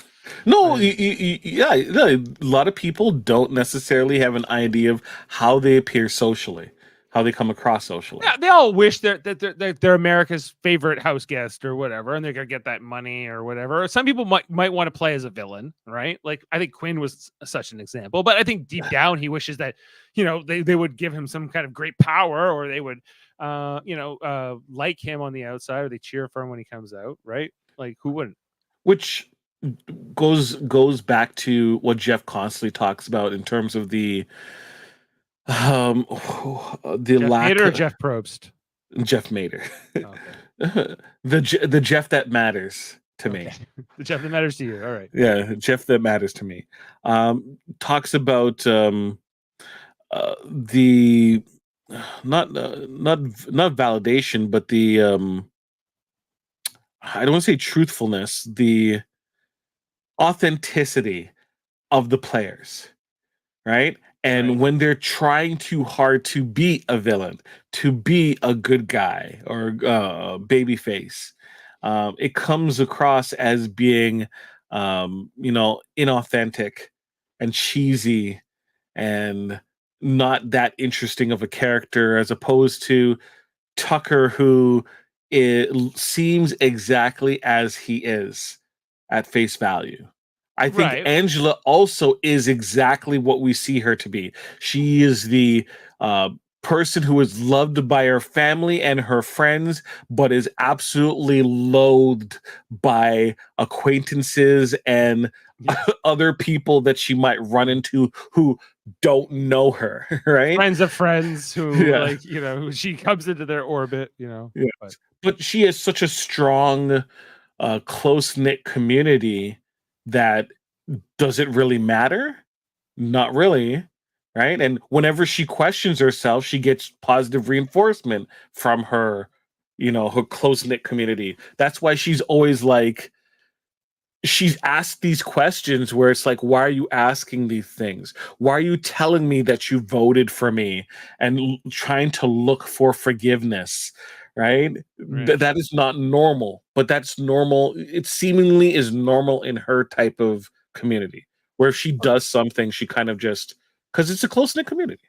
No, a lot of people don't necessarily have an idea of how they appear socially, how they come across socially. Yeah, they all wish that they're America's favorite house guest or whatever, and they're gonna get that money or whatever. Some people might want to play as a villain, right? I think Quinn was such an example, but I think deep down he wishes that they would give him some kind of great power, or they would like him on the outside, or they cheer for him when he comes out, right? Like, who wouldn't? Which goes back to what Jeff constantly talks about in terms of the Jeff lack Mader or Jeff Probst? Jeff Mader. Okay. the Jeff that matters to me. The Jeff that matters to you. All right. Yeah, Jeff that matters to me. Talks about the not validation, but the I don't want to say truthfulness, the authenticity of the players, right? And Right. when they're trying too hard to be a villain, to be a good guy or baby face, it comes across as being, inauthentic and cheesy and not that interesting of a character, as opposed to Tucker, who seems exactly as he is at face value. I think Right. Angela also is exactly what we see her to be. She is the person who is loved by her family and her friends, but is absolutely loathed by acquaintances and other people that she might run into who don't know her, right? Friends of friends who, Yeah. who she comes into their orbit, Yeah. But she has such a strong, close-knit community that does it really matter? Not really, right? And whenever she questions herself, she gets positive reinforcement from her, her close-knit community. That's why she's always like, she's asked these questions where it's like, why are you asking these things? Why are you telling me that you voted for me and trying to look for forgiveness? Right? Right. That is not normal, but that's normal. It seemingly is normal in her type of community, where if she does something, she kind of just, because it's a close-knit community.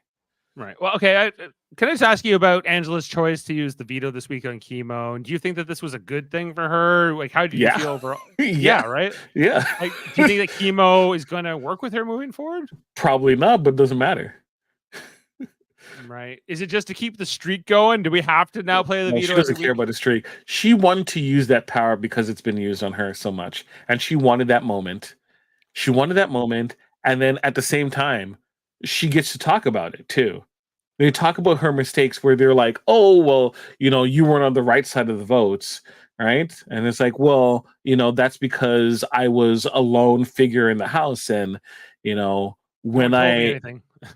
Right. Well, okay. Can I just ask you about Angela's choice to use the veto this week on chemo? And do you think that this was a good thing for her? Like, how did you feel overall? Yeah. Right. Yeah. Like, do you think that chemo is going to work with her moving forward? Probably not, but it doesn't matter. Right. Is it just to keep the streak going? Do we have to now play the veto? She doesn't care about the streak. She wanted to use that power because it's been used on her so much, and she wanted that moment. And then at the same time, she gets to talk about it too. They talk about her mistakes where they're like, "Oh, well, you weren't on the right side of the votes." Right? And it's like, well, that's because I was a lone figure in the house, and when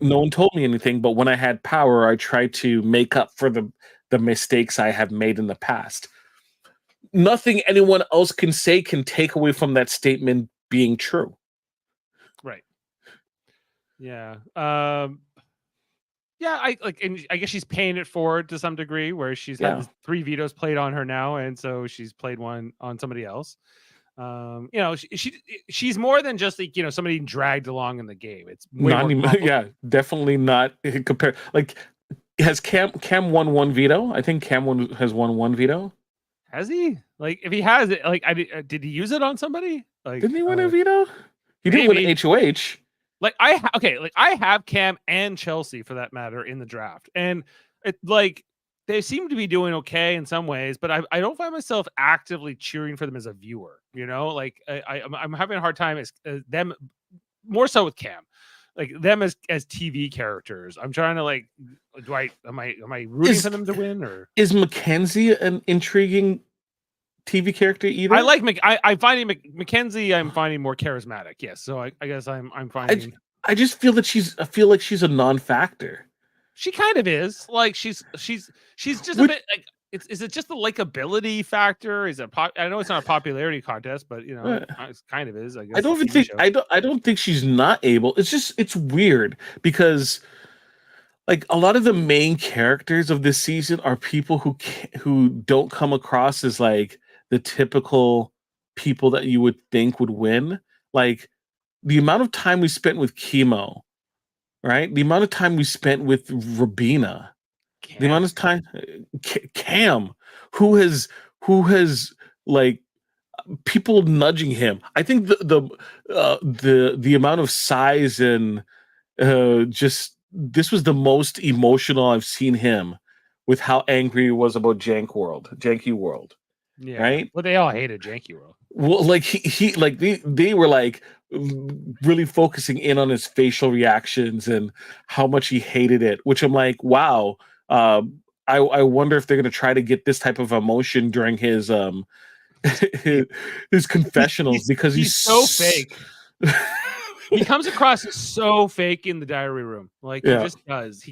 no one told me anything, but when I had power, I tried to make up for the mistakes I have made in the past. Nothing anyone else can say can take away from that statement being true. Right. Yeah. Yeah, and I guess she's paying it forward to some degree, where she's had 3 vetoes played on her now, and so she's played one on somebody else. She's more than just like somebody dragged along in the game. It's way not more even, yeah, definitely not compared. Like, has Cam won 1 veto? I think Cam has won 1 veto. Has he? Like, if he has it, like, did he use it on somebody? Like, didn't he win a veto? He didn't win HOH. Like, I have Cam and Chelsea, for that matter, in the draft, and it like they seem to be doing okay in some ways, but I don't find myself actively cheering for them as a viewer. Like I'm having a hard time as them, more so with Cam, like them as TV characters. I'm trying to like, am I rooting for them to win, or is Mackenzie an intriguing TV character either? I like I find Mackenzie. I'm finding more charismatic. Yes, so I guess I'm finding. I just feel that I feel like she's a non-factor. She kind of is. Like she's just a bit like. Is it just the likability factor? Is it I know it's not a popularity contest, but it kind of is. I guess. I don't think she's not able. It's weird because like a lot of the main characters of this season are people who don't come across as like the typical people that you would think would win. Like the amount of time we spent with Chemo, right? The amount of time we spent with Rabina, the amount of time Cam, who has like people nudging him. I think the amount of size and just this was the most emotional I've seen him with how angry he was about Janky World, Yeah. right? Well, they all hated Janky World. Well, like he like they were like really focusing in on his facial reactions and how much he hated it, which I'm like, wow. I wonder if they're gonna try to get this type of emotion during his his confessionals because he's so fake. He comes across as so fake in the diary room. Like he just does. He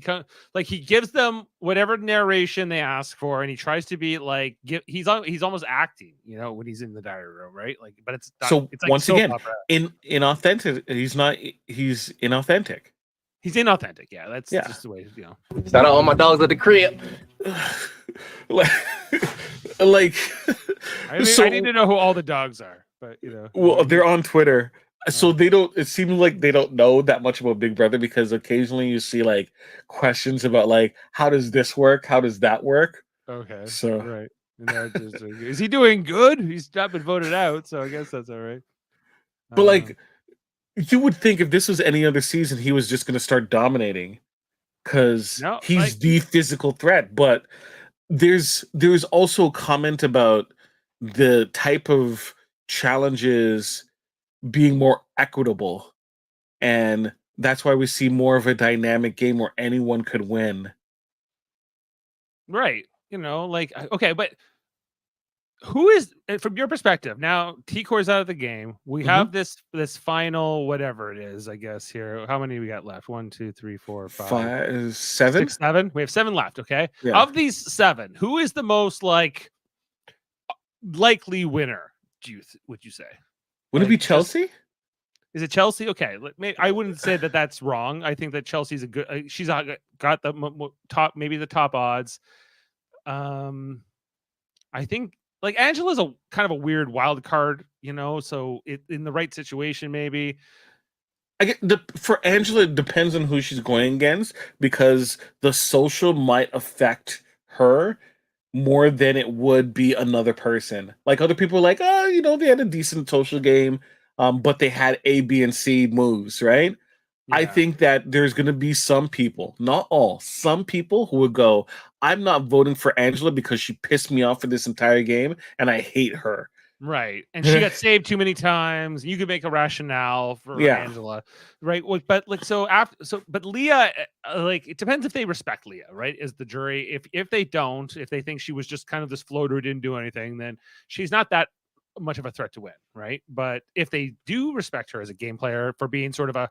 gives them whatever narration they ask for, and he tries to be like he's almost acting, when he's in the diary room, right? Like, but it's not, so it's like once again opera. inauthentic. He's inauthentic. He's inauthentic. Yeah, that's just the way. Shout out all my dogs at the crib. like I need to know who all the dogs are, but well, they're on Twitter. So they don't. It seems like they don't know that much about Big Brother because occasionally you see like questions about like how does this work, how does that work. Okay, so right. And just, is he doing good? He's not been voted out, so I guess that's all right. But like, you would think if this was any other season, he was just going to start dominating because he's the physical threat. But there's also a comment about the type of challenges being more equitable, and that's why we see more of a dynamic game where anyone could win. Right. Okay, but who is, from your perspective now, T-Core's out of the game. We have this final whatever it is, I guess. Here, how many we got left? 1, 2, 3, 4, 5, 7, 6, 7. We have 7 left. Okay, of these 7, who is the most likely winner? Would you say? Would it be Chelsea? Is it Chelsea? Okay, I wouldn't say that that's wrong. I think that Chelsea's a good. She's got the top, maybe the top odds. I think Angela's a kind of a weird wild card, so in the right situation, maybe. For Angela, it depends on who she's going against because the social might affect her more than it would be another person. Like other people are like, they had a decent social game, but they had A, B, and C moves, right? Yeah. I think that there's going to be some people, not all, some people who would go, I'm not voting for Angela because she pissed me off for this entire game and I hate her. Right. And she got saved too many times. You could make a rationale for Angela. Right. But but Leah, it depends if they respect Leah, right? Is the jury. If they don't, if they think she was just kind of this floater who didn't do anything, then she's not that much of a threat to win. Right. But if they do respect her as a game player for being sort of a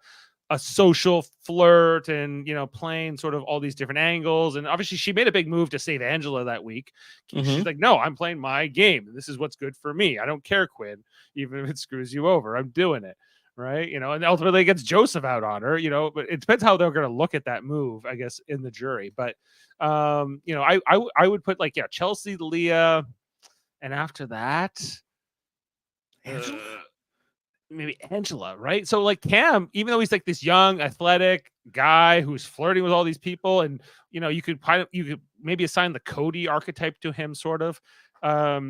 social flirt and playing sort of all these different angles, and obviously she made a big move to save Angela that week. She's like, no, I'm playing my game, this is what's good for me, I don't care, Quinn, even if it screws you over, I'm doing it, right? And ultimately it gets Joseph out on her, but it depends how they're going to look at that move, I guess, in the jury. But I would put Chelsea, Leah, and after that maybe Angela, right? So Cam, even though he's this young, athletic guy who's flirting with all these people, and you could maybe assign the Cody archetype to him, sort of.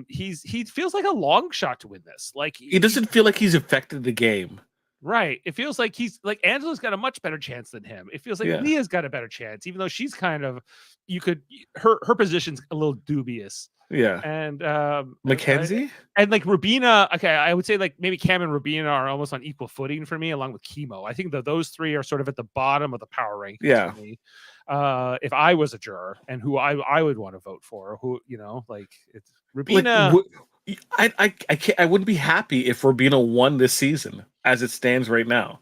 He feels like a long shot to win this. He doesn't feel like he's affected the game. Right. It feels like he's Angela's got a much better chance than him. It feels like Leah's got a better chance, even though she's kind of her position's a little dubious. Yeah. And Mackenzie and Rubina. Okay, I would say maybe Cam and Rubina are almost on equal footing for me, along with Chemo. I think that those 3 are sort of at the bottom of the power rankings for me. If I was a juror and who I would want to vote for, it's Rubina. I wouldn't be happy if Rubina won this season as it stands right now.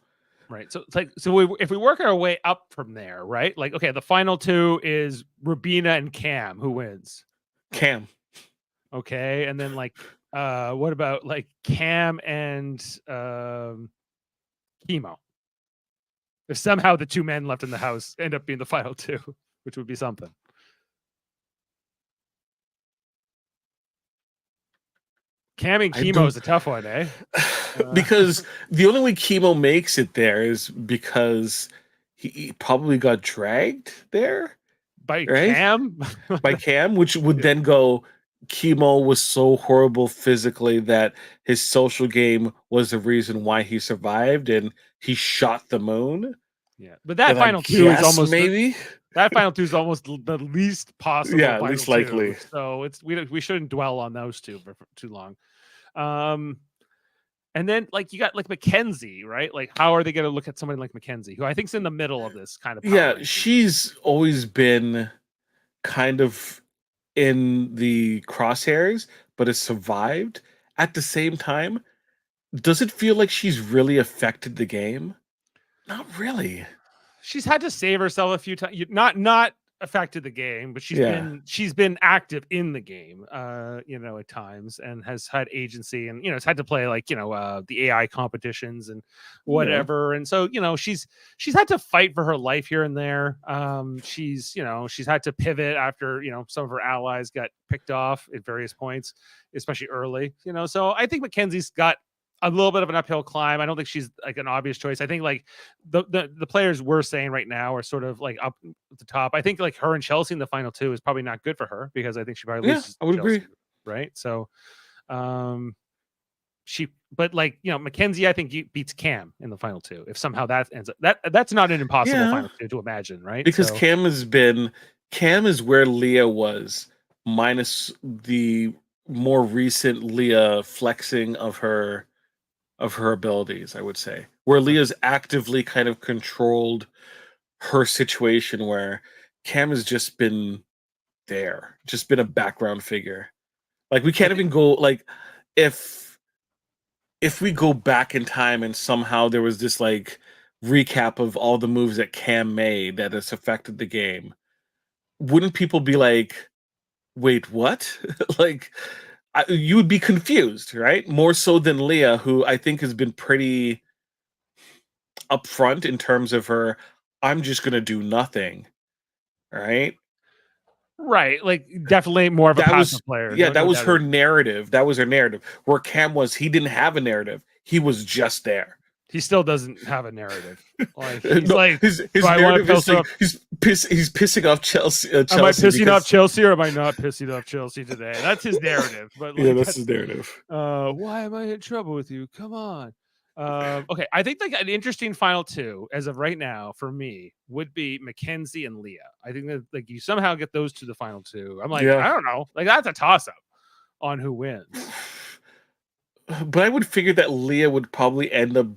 Right. So if we work our way up from there, right? The final 2 is Rubina and Cam. Who wins? Cam. Okay. And then what about Cam and Chemo? If somehow the 2 men left in the house end up being the final 2, which would be something. Cam and Chemo is a tough one, eh? Because the only way Chemo makes it there is because he probably got dragged there by Cam. By Cam, which would then go, Chemo was so horrible physically that his social game was the reason why he survived, and he shot the moon. Yeah, but that final 2 is almost maybe. that final two is almost the least possible. Yeah, final least two. likely. So we shouldn't dwell on those two for too long. And then like you got like Mackenzie, right? Like how are they going to look at somebody like Mackenzie, who I think's in the middle of this kind of power Yeah, ranking? she's always been kind of in the crosshairs, but has survived. At the same time, does it feel like she's really affected the game? Not really. She's had to save herself a few times. Not affected the game, but she's been active in the game, at times, and has had agency, and has had to play like the AI competitions and whatever. And so she's had to fight for her life here and there. She's had to pivot after some of her allies got picked off at various points, especially early. So I think Mackenzie's got a little bit of an uphill climb. I don't think she's like an obvious choice. I think like the players we're saying right now are sort of like up at the top. I think like her and Chelsea in the final two is probably not good for her because I think she probably loses. I would Chelsea, agree. right? So, but like Mackenzie, I think beats Cam in the final two. If somehow that ends up that's not an impossible final two to imagine, right? Because so, Cam is where Leah was, minus the more recent Leah flexing of her abilities, I would say. Where Leah's actively kind of controlled her situation, where Cam has just been there, just been a background figure. Like we can't even go like if we go back in time and somehow there was this like recap of all the moves that Cam made that has affected the game, wouldn't people be like, wait, what? Like you would be confused, right? More so than Leah, who I think has been pretty upfront in terms of her, I'm just gonna do nothing, right? Right, like definitely more of a passive player. That was doubt her narrative. That was her narrative. Where Cam he didn't have a narrative. He was just there. He still doesn't have a narrative. Like His narrative is like, he's pissing off Chelsea. Am I pissing off Chelsea or am I not pissing off Chelsea today? That's his narrative. But like, that's his narrative. Why am I in trouble with you? Come on. Okay, I think like an interesting final two as of right now for me would be Mackenzie and Leah. I think that like you somehow get those to the final two. I'm like, I don't know, like that's a toss up on who wins. But I would figure that Leah would probably end up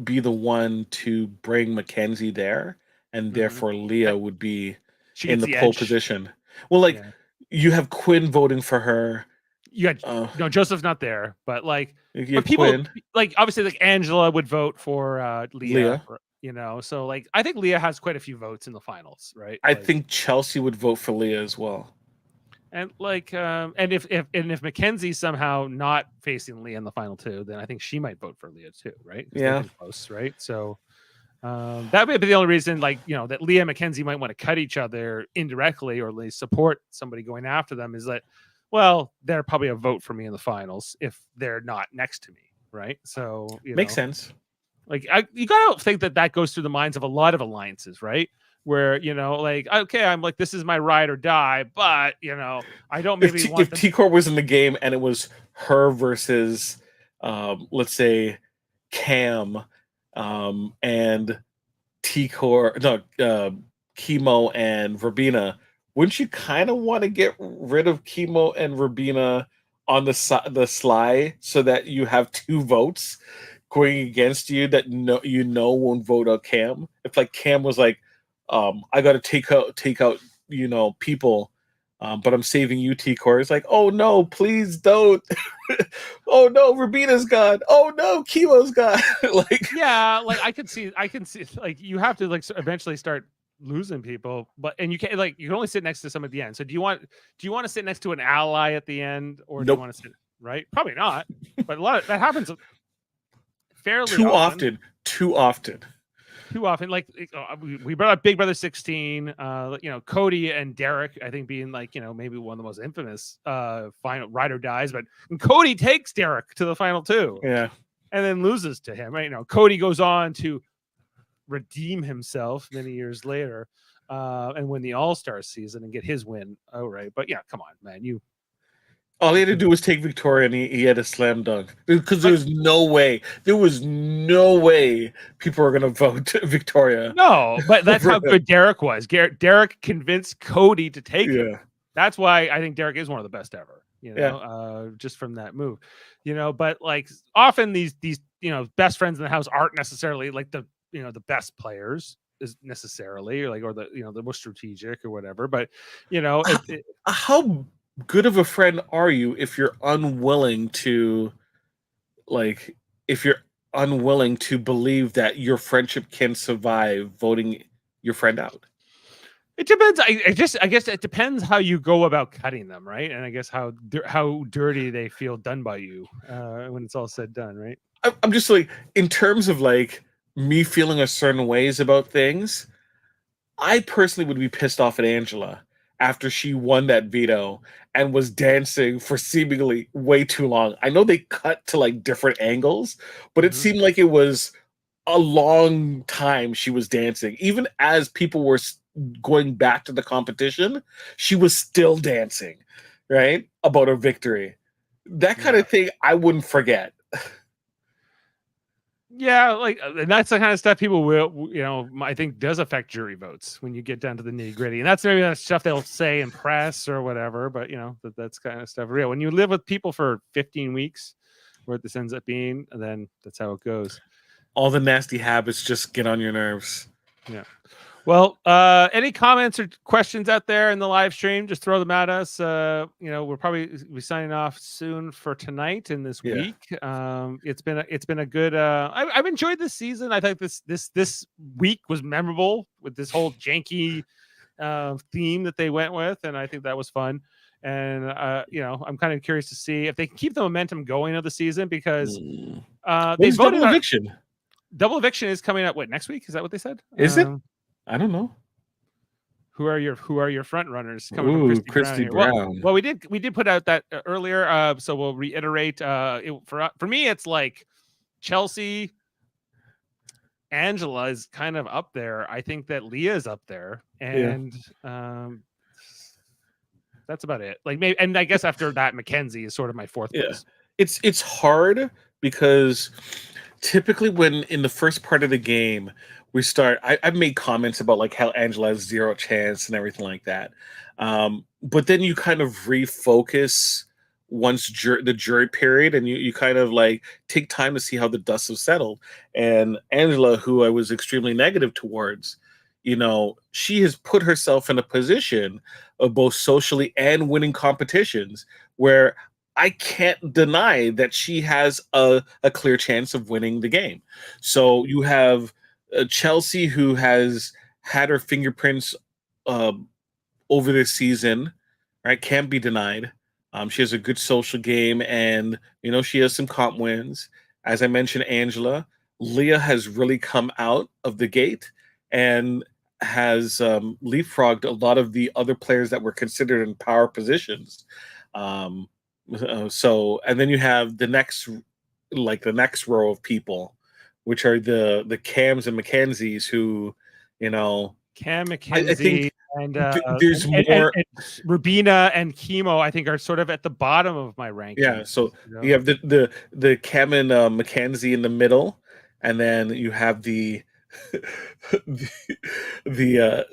be the one to bring Mackenzie there, and therefore Leah would be in the pole position. Well, like you have Quinn voting for her. You had no, Joseph's not there, but like but people Quinn. Like obviously like Angela would vote for Leah. So like I think Leah has quite a few votes in the finals, right? I think Chelsea would vote for Leah as well. And like and if Mackenzie's somehow not facing Leah in the final two, then I think she might vote for Leah too, right? Yeah. Close, right? So that would be the only reason, like, that Leah and Mackenzie might want to cut each other indirectly or at least support somebody going after them is that, well, they're probably a vote for me in the finals if they're not next to me, right? So, makes sense. Like, you gotta think that goes through the minds of a lot of alliances, right? Where, like, okay, I'm like, this is my ride or die, but, I don't maybe want if T-Core was in the game and it was her versus, let's say, Cam, and T-Core, Chemo and Verbena, wouldn't you kind of want to get rid of Chemo and Verbena on the sly so that you have two votes going against you that won't vote out Cam? If like Cam was like, I got to take out people, but I'm saving you, T-Core. It's like, oh no, please don't. Oh no, Rubena's gone. Oh no, Chemo's gone. Like, yeah, like I can see like you have to like eventually start losing people, and you can't, like, you can only sit next to some at the end. So do you want to sit next to an ally at the end, or do you want to sit right? Probably not. But a lot of that happens fairly too often. Like we brought up Big Brother 16, Cody and Derek, I think being like, maybe one of the most infamous final ride or dies, but Cody takes Derek to the final two. Yeah. And then loses to him, right? Cody goes on to redeem himself many years later and win the All-Star season and get his win. Oh, right. But yeah, come on, man. All he had to do was take Victoria, and he had a slam dunk. Because there was no way people were gonna vote Victoria. No, but that's how good Derek was. Derek convinced Cody to take him. Yeah. That's why I think Derek is one of the best ever. Yeah. Just from that move. But like often these best friends in the house aren't necessarily like the best players is necessarily or the most strategic or whatever. But how good of a friend are you if you're unwilling to believe that your friendship can survive voting your friend out? It depends. I guess it depends how you go about cutting them, right? And I guess how dirty they feel done by you when it's all said and done, right? I'm just like, in terms of like me feeling a certain ways about things, I personally would be pissed off at Angela after she won that veto and was dancing for seemingly way too long. I know they cut to like different angles, but it seemed like it was a long time she was dancing. Even as people were going back to the competition, she was still dancing, right? About her victory. That kind of thing I wouldn't forget. Yeah, and that's the kind of stuff people will, I think does affect jury votes when you get down to the nitty gritty. And that's maybe that stuff they'll say in press or whatever, but that's kind of stuff real. When you live with people for 15 weeks, where this ends up being, then that's how it goes. All the nasty habits just get on your nerves. Yeah. Well, any comments or questions out there in the live stream, just throw them at us. We'll probably be signing off soon for tonight and this week. It's been a good I've enjoyed this season. I think this week was memorable with this whole janky theme that they went with, and I think that was fun. And I'm kind of curious to see if they can keep the momentum going of the season, because they voted Double Eviction. Double Eviction is coming out next week? Is that what they said? Is it? I don't know. Who are your front runners coming from Christy Brown? Well, we did put out that earlier, so we'll reiterate. For me, it's like Chelsea, Angela is kind of up there. I think that Leah is up there, and that's about it. Like maybe, and I guess after that, Mackenzie is sort of my fourth place. It's hard because typically when in the first part of the game we start, I've made comments about like how Angela has zero chance and everything like that. But then you kind of refocus once the jury period, and you kind of like take time to see how the dust has settled. And Angela, who I was extremely negative towards, she has put herself in a position of both socially and winning competitions where I can't deny that she has a clear chance of winning the game. So you have Chelsea, who has had her fingerprints over this season, right? Can't be denied. She has a good social game, and she has some comp wins. As I mentioned, Angela, Leah has really come out of the gate and has leapfrogged a lot of the other players that were considered in power positions. So, and then you have the next row of people, which are the Cams and Mackenzies, who, Cam, Mackenzie, and there's more. And Rubina and Chemo, I think, are sort of at the bottom of my ranking. Yeah, so you have the Cam and Mackenzie in the middle, and then you have the Rubina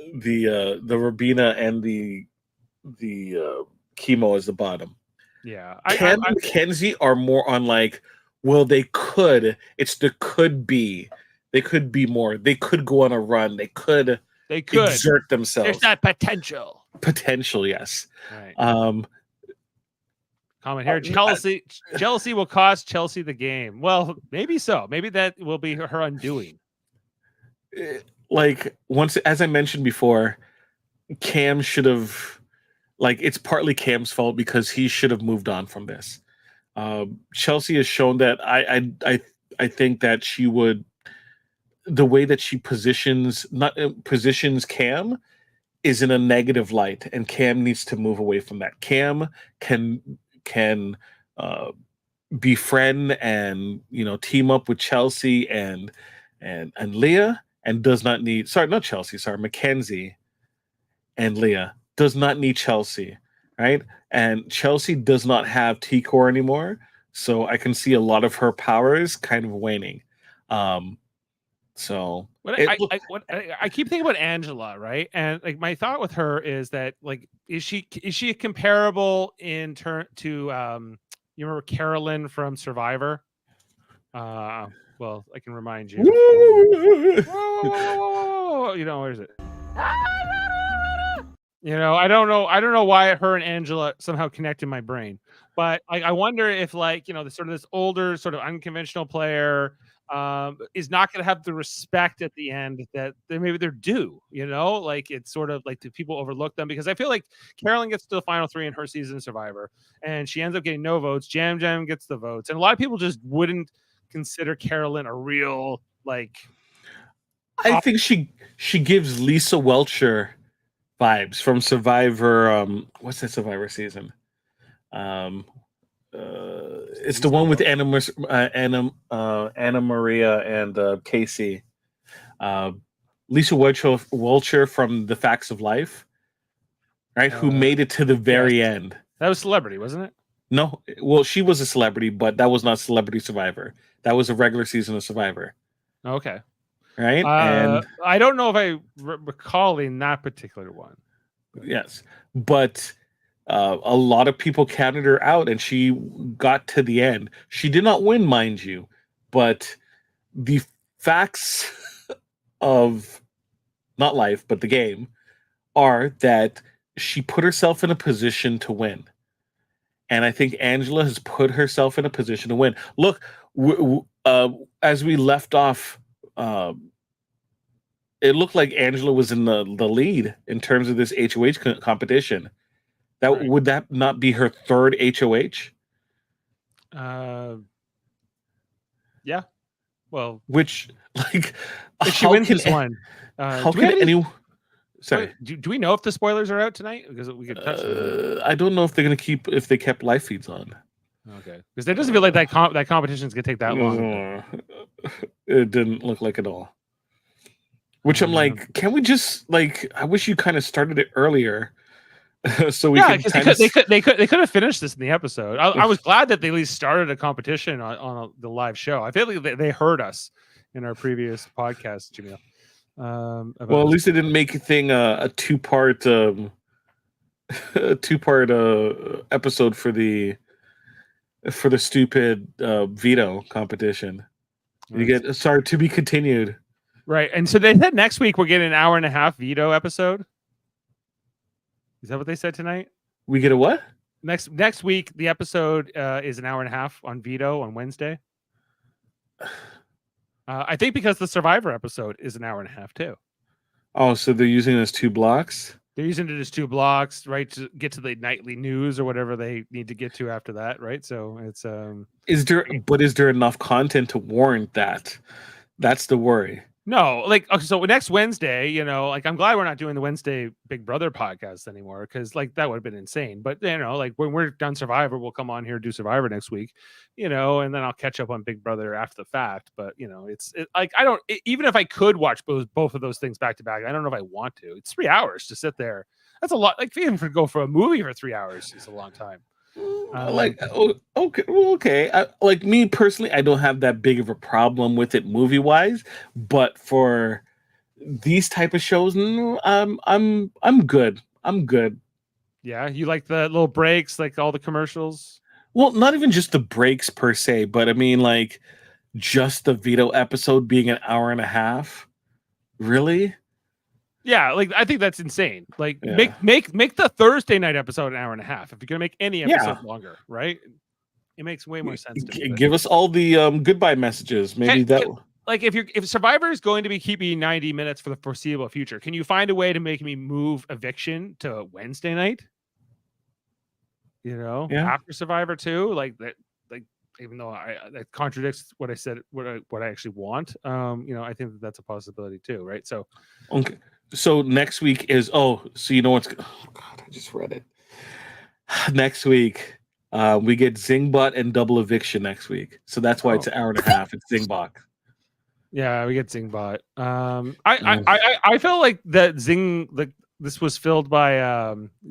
and the Chemo as the bottom. Yeah, Cam and Mackenzie are more on like, well, they could. It's the could be. They could be more. They could go on a run. They could exert themselves. There's that potential. Potential, yes. Right. Comment here. Jealousy will cost Chelsea the game. Well, maybe so. Maybe that will be her undoing. Like, once, as I mentioned before, Cam should have. Like, it's partly Cam's fault because he should have moved on from this. Chelsea has shown that I think that she would, the way that she positions Cam is in a negative light, and Cam needs to move away from that. Cam can befriend and team up with Chelsea and Leah, and does not need Mackenzie and Leah. Does not need Chelsea. right? And Chelsea does not have T-Core anymore, so I can see a lot of her powers kind of waning. So What it, I keep thinking about Angela, right? And like my thought with her is that like is she comparable in turn to you remember Carolyn from Survivor? Well, I can remind you. Whoa, whoa, whoa, whoa, whoa, whoa. You know, where is it? You know, I don't know why her and Angela somehow connect in my brain, but I wonder if like, you know, the sort of this older, sort of unconventional player is not going to have the respect at the end that maybe they're due, you know, like it's sort of like, do people overlook them? Because I feel like Carolyn gets to the final three in her season Survivor and she ends up getting no votes. Jam gets the votes. And a lot of people just wouldn't consider Carolyn a real, like, I think she gives Lisa Welcher vibes from Survivor. What's that Survivor season? It's the one with Anna Maria and Casey. Lisa Welcher from The Facts of Life, right? Who made it to the very end. That was Celebrity, wasn't it? No, well, she was a celebrity, but that was not Celebrity Survivor. That was a regular season of Survivor. Okay. Right? And I don't know if I recalling that particular one. Yes, but a lot of people counted her out, and she got to the end. She did not win, mind you, but the facts of not life, but the game are that she put herself in a position to win. And I think Angela has put herself in a position to win. Look, as we left off, it looked like Angela was in the lead in terms of this HOH competition. That right. Would that not be her third HOH? Yeah. Well, which like if she wins this one, how can any? Sorry, do we know if the spoilers are out tonight? Because we could touch them. I don't know if they're gonna if they kept live feeds on. Okay, because it doesn't feel like that competition is gonna take that long. It didn't look like it all. Which I'm like, can we just like? I wish you kind of started it earlier, so we could. They could have finished this in the episode. I was glad that they at least started a competition on the live show. I feel like they heard us in our previous podcast, Jaemeel. Well, at least they didn't make a thing a two-part episode for the stupid veto competition. Right. You get sorry to be continued. Right, and so they said next week we're getting an hour and a half veto episode. Is that what they said tonight? We get a what? Next week the episode is an hour and a half on veto on Wednesday. I think because the Survivor episode is an hour and a half too. Oh, so they're using it as 2 blocks? They're using it as 2 blocks, right? To get to the nightly news or whatever they need to get to after that, right? So it's Is there enough content to warrant that? That's the worry. No, like okay, so next Wednesday, you know, like I'm glad we're not doing the Wednesday Big Brother podcast anymore because like that would have been insane. But you know, like when we're done Survivor, we'll come on here and do Survivor next week, you know, and then I'll catch up on Big Brother after the fact. But you know, it's like I don't even if I could watch both of those things back to back, I don't know if I want to. It's 3 hours to sit there. That's a lot. Like even for go for a movie for 3 hours is a long time. Okay. Like me personally, I don't have that big of a problem with it movie wise, but for these type of shows, I'm good. I'm good. Yeah, you like the little breaks, like all the commercials. Well, not even just the breaks per se, but I mean, like just the veto episode being an hour and a half. Really? Yeah, like I think that's insane. Like make the Thursday night episode an hour and a half. If you're gonna make any episode longer, right? It makes way more sense to me. Give us all the goodbye messages. Maybe like if Survivor is going to be keeping 90 minutes for the foreseeable future, can you find a way to make me move Eviction to Wednesday night? You know, after Survivor 2, like that, like even though that contradicts what I said, what I actually want. You know, I think that's a possibility too, right? So okay. So next week is so you know what's God, I just read it. Next week, we get Zingbot and double eviction next week. So that's why it's an hour and a half. It's Zingbot. Yeah, we get Zingbot. I feel like the this was filled by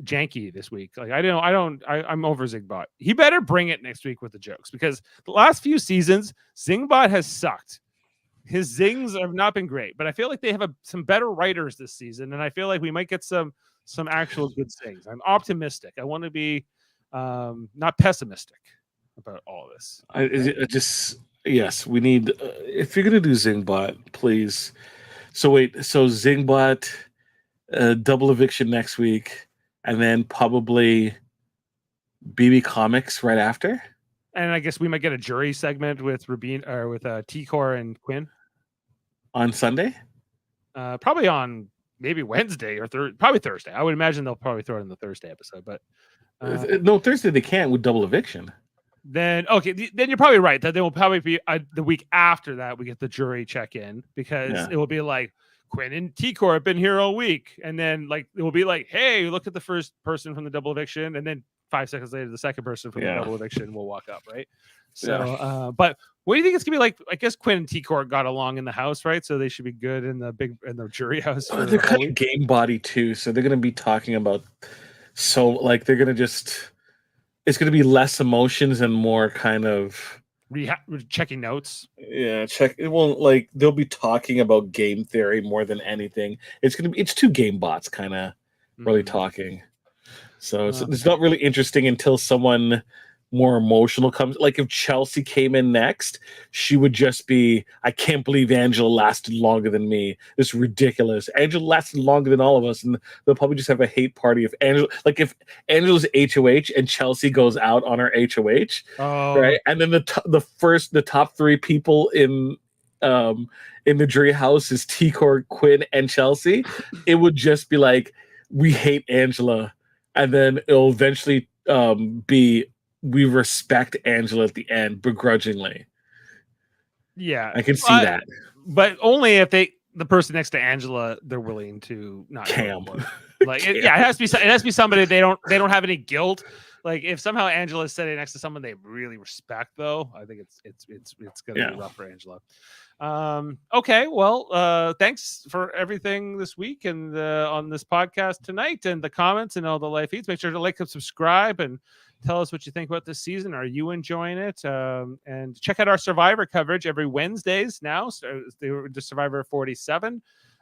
Janky this week. Like I'm over Zingbot. He better bring it next week with the jokes, because the last few seasons Zingbot has sucked. His zings have not been great, but I feel like they have some better writers this season, and I feel like we might get some actual good zings. I'm optimistic. I want to be not pessimistic about all this. Yes, we need. If you're gonna do Zingbot, please. So Zingbot, double eviction next week, and then probably BB Comics right after. And I guess we might get a jury segment with Rubin or with T-Core and Quinn on Sunday. Probably on maybe Wednesday or probably Thursday. I would imagine they'll probably throw it in the Thursday episode, but no, Thursday they can't with double eviction. Then then you're probably right that there will probably be the week after that we get the jury check in, because it will be like Quinn and T-Core have been here all week, and then like it will be like, hey, look at the first person from the double eviction, and then 5 seconds later the second person from the double eviction will walk up, right? So but what do you think it's gonna be like? I guess Quinn and T-Core got along in the house, right? So they should be good in the jury house. They're kind of game body too, so they're gonna be talking about they're gonna just, it's gonna be less emotions and more kind of checking notes. Yeah, they'll be talking about game theory more than anything. It's two game bots kind of really talking. So it's not really interesting until someone more emotional comes. Like if Chelsea came in next, she would just be, I can't believe Angela lasted longer than me. It's ridiculous. Angela lasted longer than all of us, and they'll probably just have a hate party if Angela's HOH and Chelsea goes out on her HOH, right? And then the top three people in the jury house is T-Core, Quinn, and Chelsea. It would just be like, we hate Angela, and then it'll eventually be, we respect Angela at the end begrudgingly. Yeah, I can see that, but only if the person next to Angela, they're willing to not camp. It has to be somebody they don't have any guilt. Like if somehow Angela is sitting next to someone they really respect, though, I think it's gonna be rough for Angela. Okay, well, thanks for everything this week and on this podcast tonight, and the comments and all the live feeds. Make sure to like and subscribe and tell us what you think about this season. Are you enjoying it? And check out our Survivor coverage every Wednesdays now. So the Survivor 47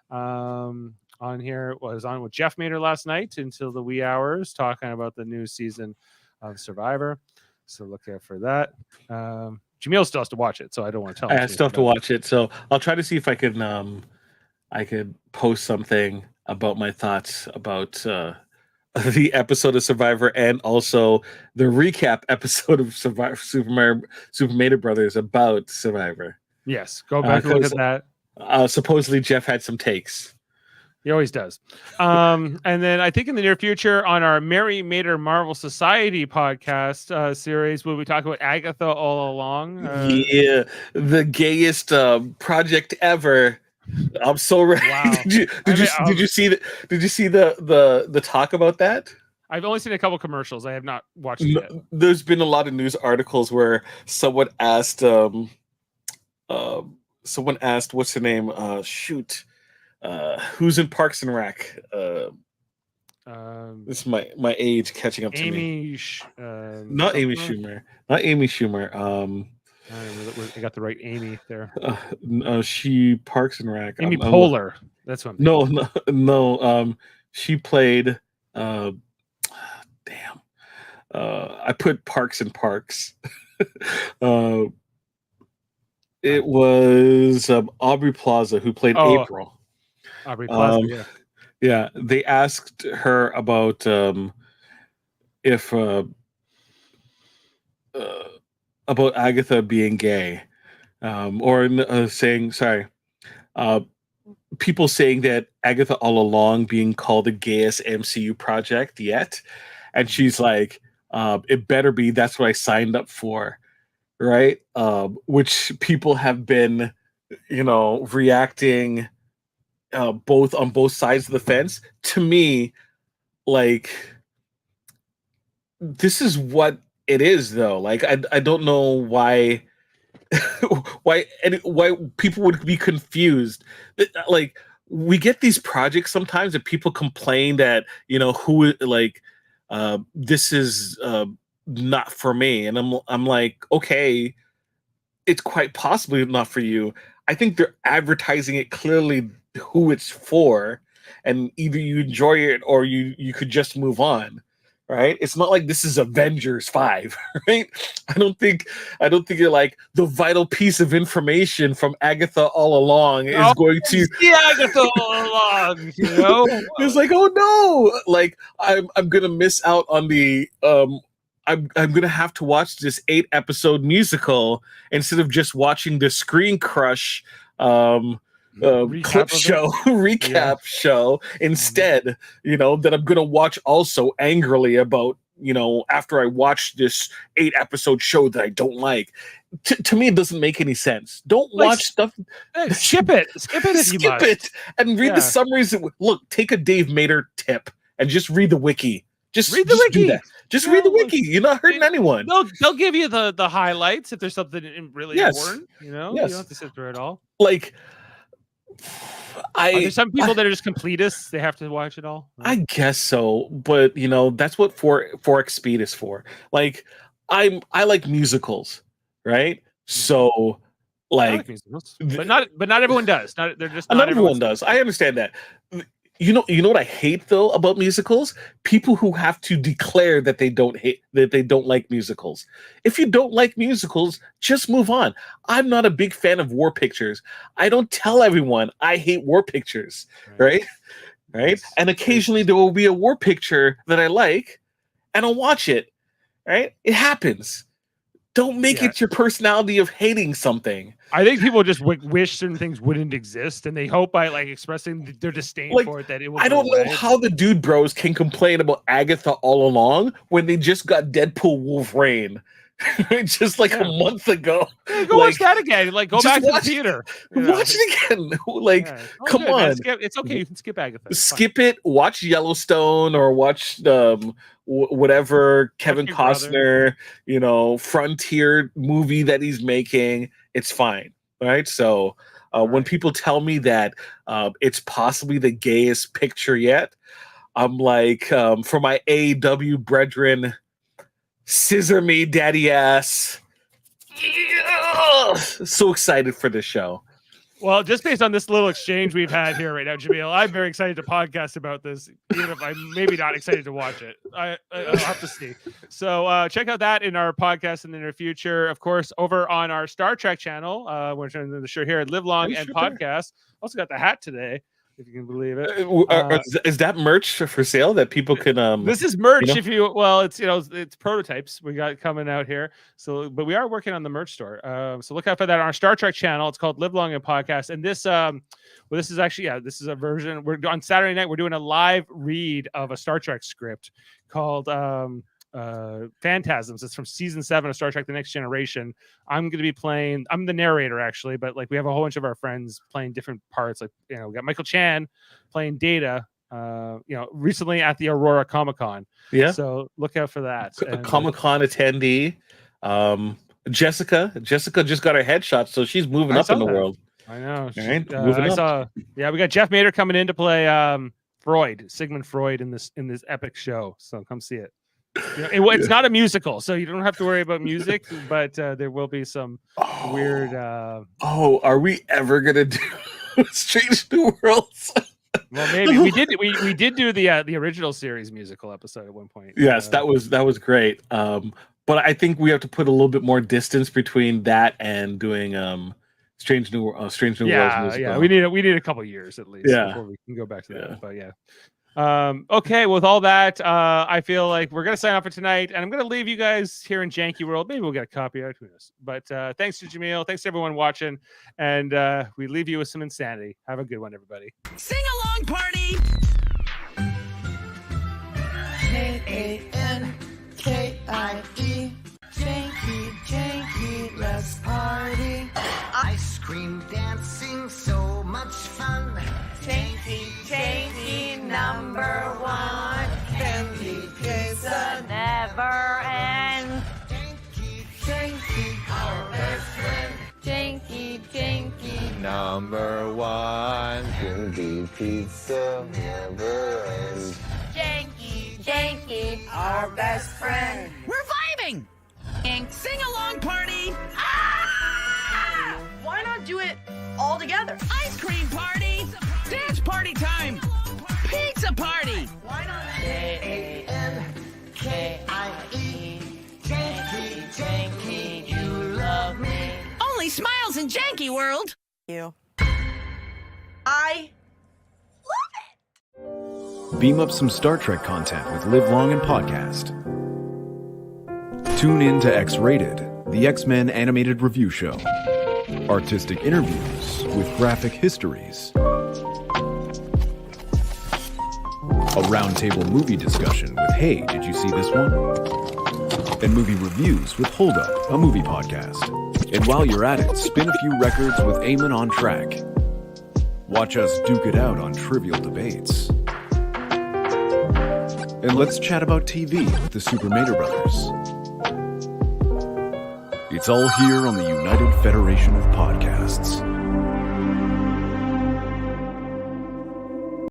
on here was on with Jeff Mader last night until the wee hours, talking about the new season of Survivor. So look out for that. Jaemeel still has to watch it, so I don't want to tell him. I still have to watch it, so I'll try to see if I could post something about my thoughts about the episode of Survivor, and also the recap episode of Survivor, Super Mario Brothers about Survivor. Yes, go back and look at that. Supposedly Jeff had some takes. He always does. And then I think in the near future on our Mary Mader Marvel Society podcast series, we'll be talking about Agatha all along. The gayest project ever. I'm so ready. Wow. Did you see the talk about that? I've only seen a couple commercials. I have not watched it yet. There's been a lot of news articles where someone asked what's her name? Who's in Parks and Rec? This is my age catching up to me. Not Amy Schumer. Not Amy Schumer. I got the right Amy there. She Parks and Rec. Amy Poehler. That's what I'm No. She played. Damn. I put Parks and Parks. It was Aubrey Plaza who played April. Aubrey Plaza, yeah. They asked her about if about Agatha being gay, or saying people saying that Agatha all along being called the gayest MCU project yet, and she's like, it better be. That's what I signed up for, right? Which people have been, reacting both on both sides of the fence. To me, like, this is what it is, though. Like, I don't know why why people would be confused. Like, we get these projects sometimes that people complain that, this is not for me. And I'm like, okay, it's quite possibly not for you. I think they're advertising it clearly who it's for, and either you enjoy it or you could just move on. Right? It's not like this is Avengers 5, right? I don't think you're like the vital piece of information from Agatha all along is going to Agatha all along, It's like, oh no, like I'm gonna miss out on the I'm gonna have to watch this 8-episode musical instead of just watching the Screen Crush clip show show instead, that I'm gonna watch also angrily about, after I watch this 8-episode show that I don't like. To me, it doesn't make any sense. Don't watch stuff. Skip it if you must. It and read the summaries. Look, take a Dave Mater tip and just read the wiki. Just read the wiki. Just read the wiki. You're not hurting anyone. They'll give you the highlights if there's something really important. You don't have to sit through it all. Like, there's some people that are just completists. They have to watch it all. I guess so, but that's what 4x speed is for. Like, I like musicals, right? So, like musicals, but not everyone does. Not everyone does. I understand that. You know what I hate though about musicals? People who have to declare that they don't like musicals. If you don't like musicals, just move on. I'm not a big fan of war pictures. I don't tell everyone I hate war pictures, right? And occasionally there will be a war picture that I like, and I'll watch it. Right? It happens. Don't make it your personality of hating something. I think people just wish certain things wouldn't exist, and they hope by expressing their disdain for it that it will. I don't know how the dude bros can complain about Agatha all along when they just got Deadpool Wolverine just a month ago. Yeah, go watch that again. Go back to the theater. Watch it again. Come on. It's okay. You can skip Agatha. Skip it. Watch Yellowstone or watch whatever Kevin Costner, frontier movie that he's making. It's fine. Right. So when people tell me that it's possibly the gayest picture yet, I'm like, for my AEW brethren, scissor me, daddy ass. Yeah! So excited for this show. Well, just based on this little exchange we've had here right now, Jaemeel, I'm very excited to podcast about this, even if I'm maybe not excited to watch it. I'll have to see. So check out that in our podcast in the near future. Of course, over on our Star Trek channel, we're showing the show here at Live Long and Podcast. Also got the hat today, if you can believe it. Is that merch for sale that people can? This is merch. If you it's prototypes we got coming out here. So, but we are working on the merch store. So look out for that on our Star Trek channel. It's called Live Long and Podcast. And this, this is actually this is a version. We're on Saturday night. We're doing a live read of a Star Trek script called Phantasms. It's from season 7 of Star Trek: The Next Generation. I'm going to be playing. I'm the narrator actually, but we have a whole bunch of our friends playing different parts. We got Michael Chan playing Data. Recently at the Aurora Comic-Con. Yeah. So look out for that. Comic-Con attendee. Jessica just got her headshot, so she's moving up in the world. I know. Right? Moving up. We got Jeff Mater coming in to play Sigmund Freud in this epic show. So come see it. It's not a musical, so you don't have to worry about music, but there will be some weird. Are we ever gonna do Strange New Worlds? Well, maybe we did do the original series musical episode at one point. Yes, that was great. But I think we have to put a little bit more distance between that and doing Strange New Worlds musical. Yeah, we need a couple years at least before we can go back to that. Yeah. But okay, with all that, I feel like we're gonna sign off for tonight, and I'm gonna leave you guys here in Janky World. Maybe we'll get a copyright, who knows? But thanks to Jaemeel, thanks to everyone watching, and we leave you with some insanity. Have a good one, everybody. Sing along, party. Jankie, janky, let's party. Ice cream dancing, so much fun. Janky, number 1. Candy pizza never ends. Janky, our best friend. Janky, number 1. Candy pizza never ends. Janky, our best friend. We're vibing! Sing-along party! Ah! Why not do it all together? Ice cream party! Dance party time! Pizza party! Why not? Jankie, Jankie, you love me. Only smiles in Janky World! You. I Beam up some Star Trek content with Live Long and Podcast. Tune in to X-Rated, the X-Men animated review show. Artistic interviews with graphic histories. A roundtable movie discussion with Hey, did you see this one? And movie reviews with Hold Up, a movie podcast. And while you're at it, spin a few records with Eamon on Track. Watch us duke it out on trivial debates. And let's chat about TV with the Super Mater Brothers. It's all here on the United Federation of Podcasts.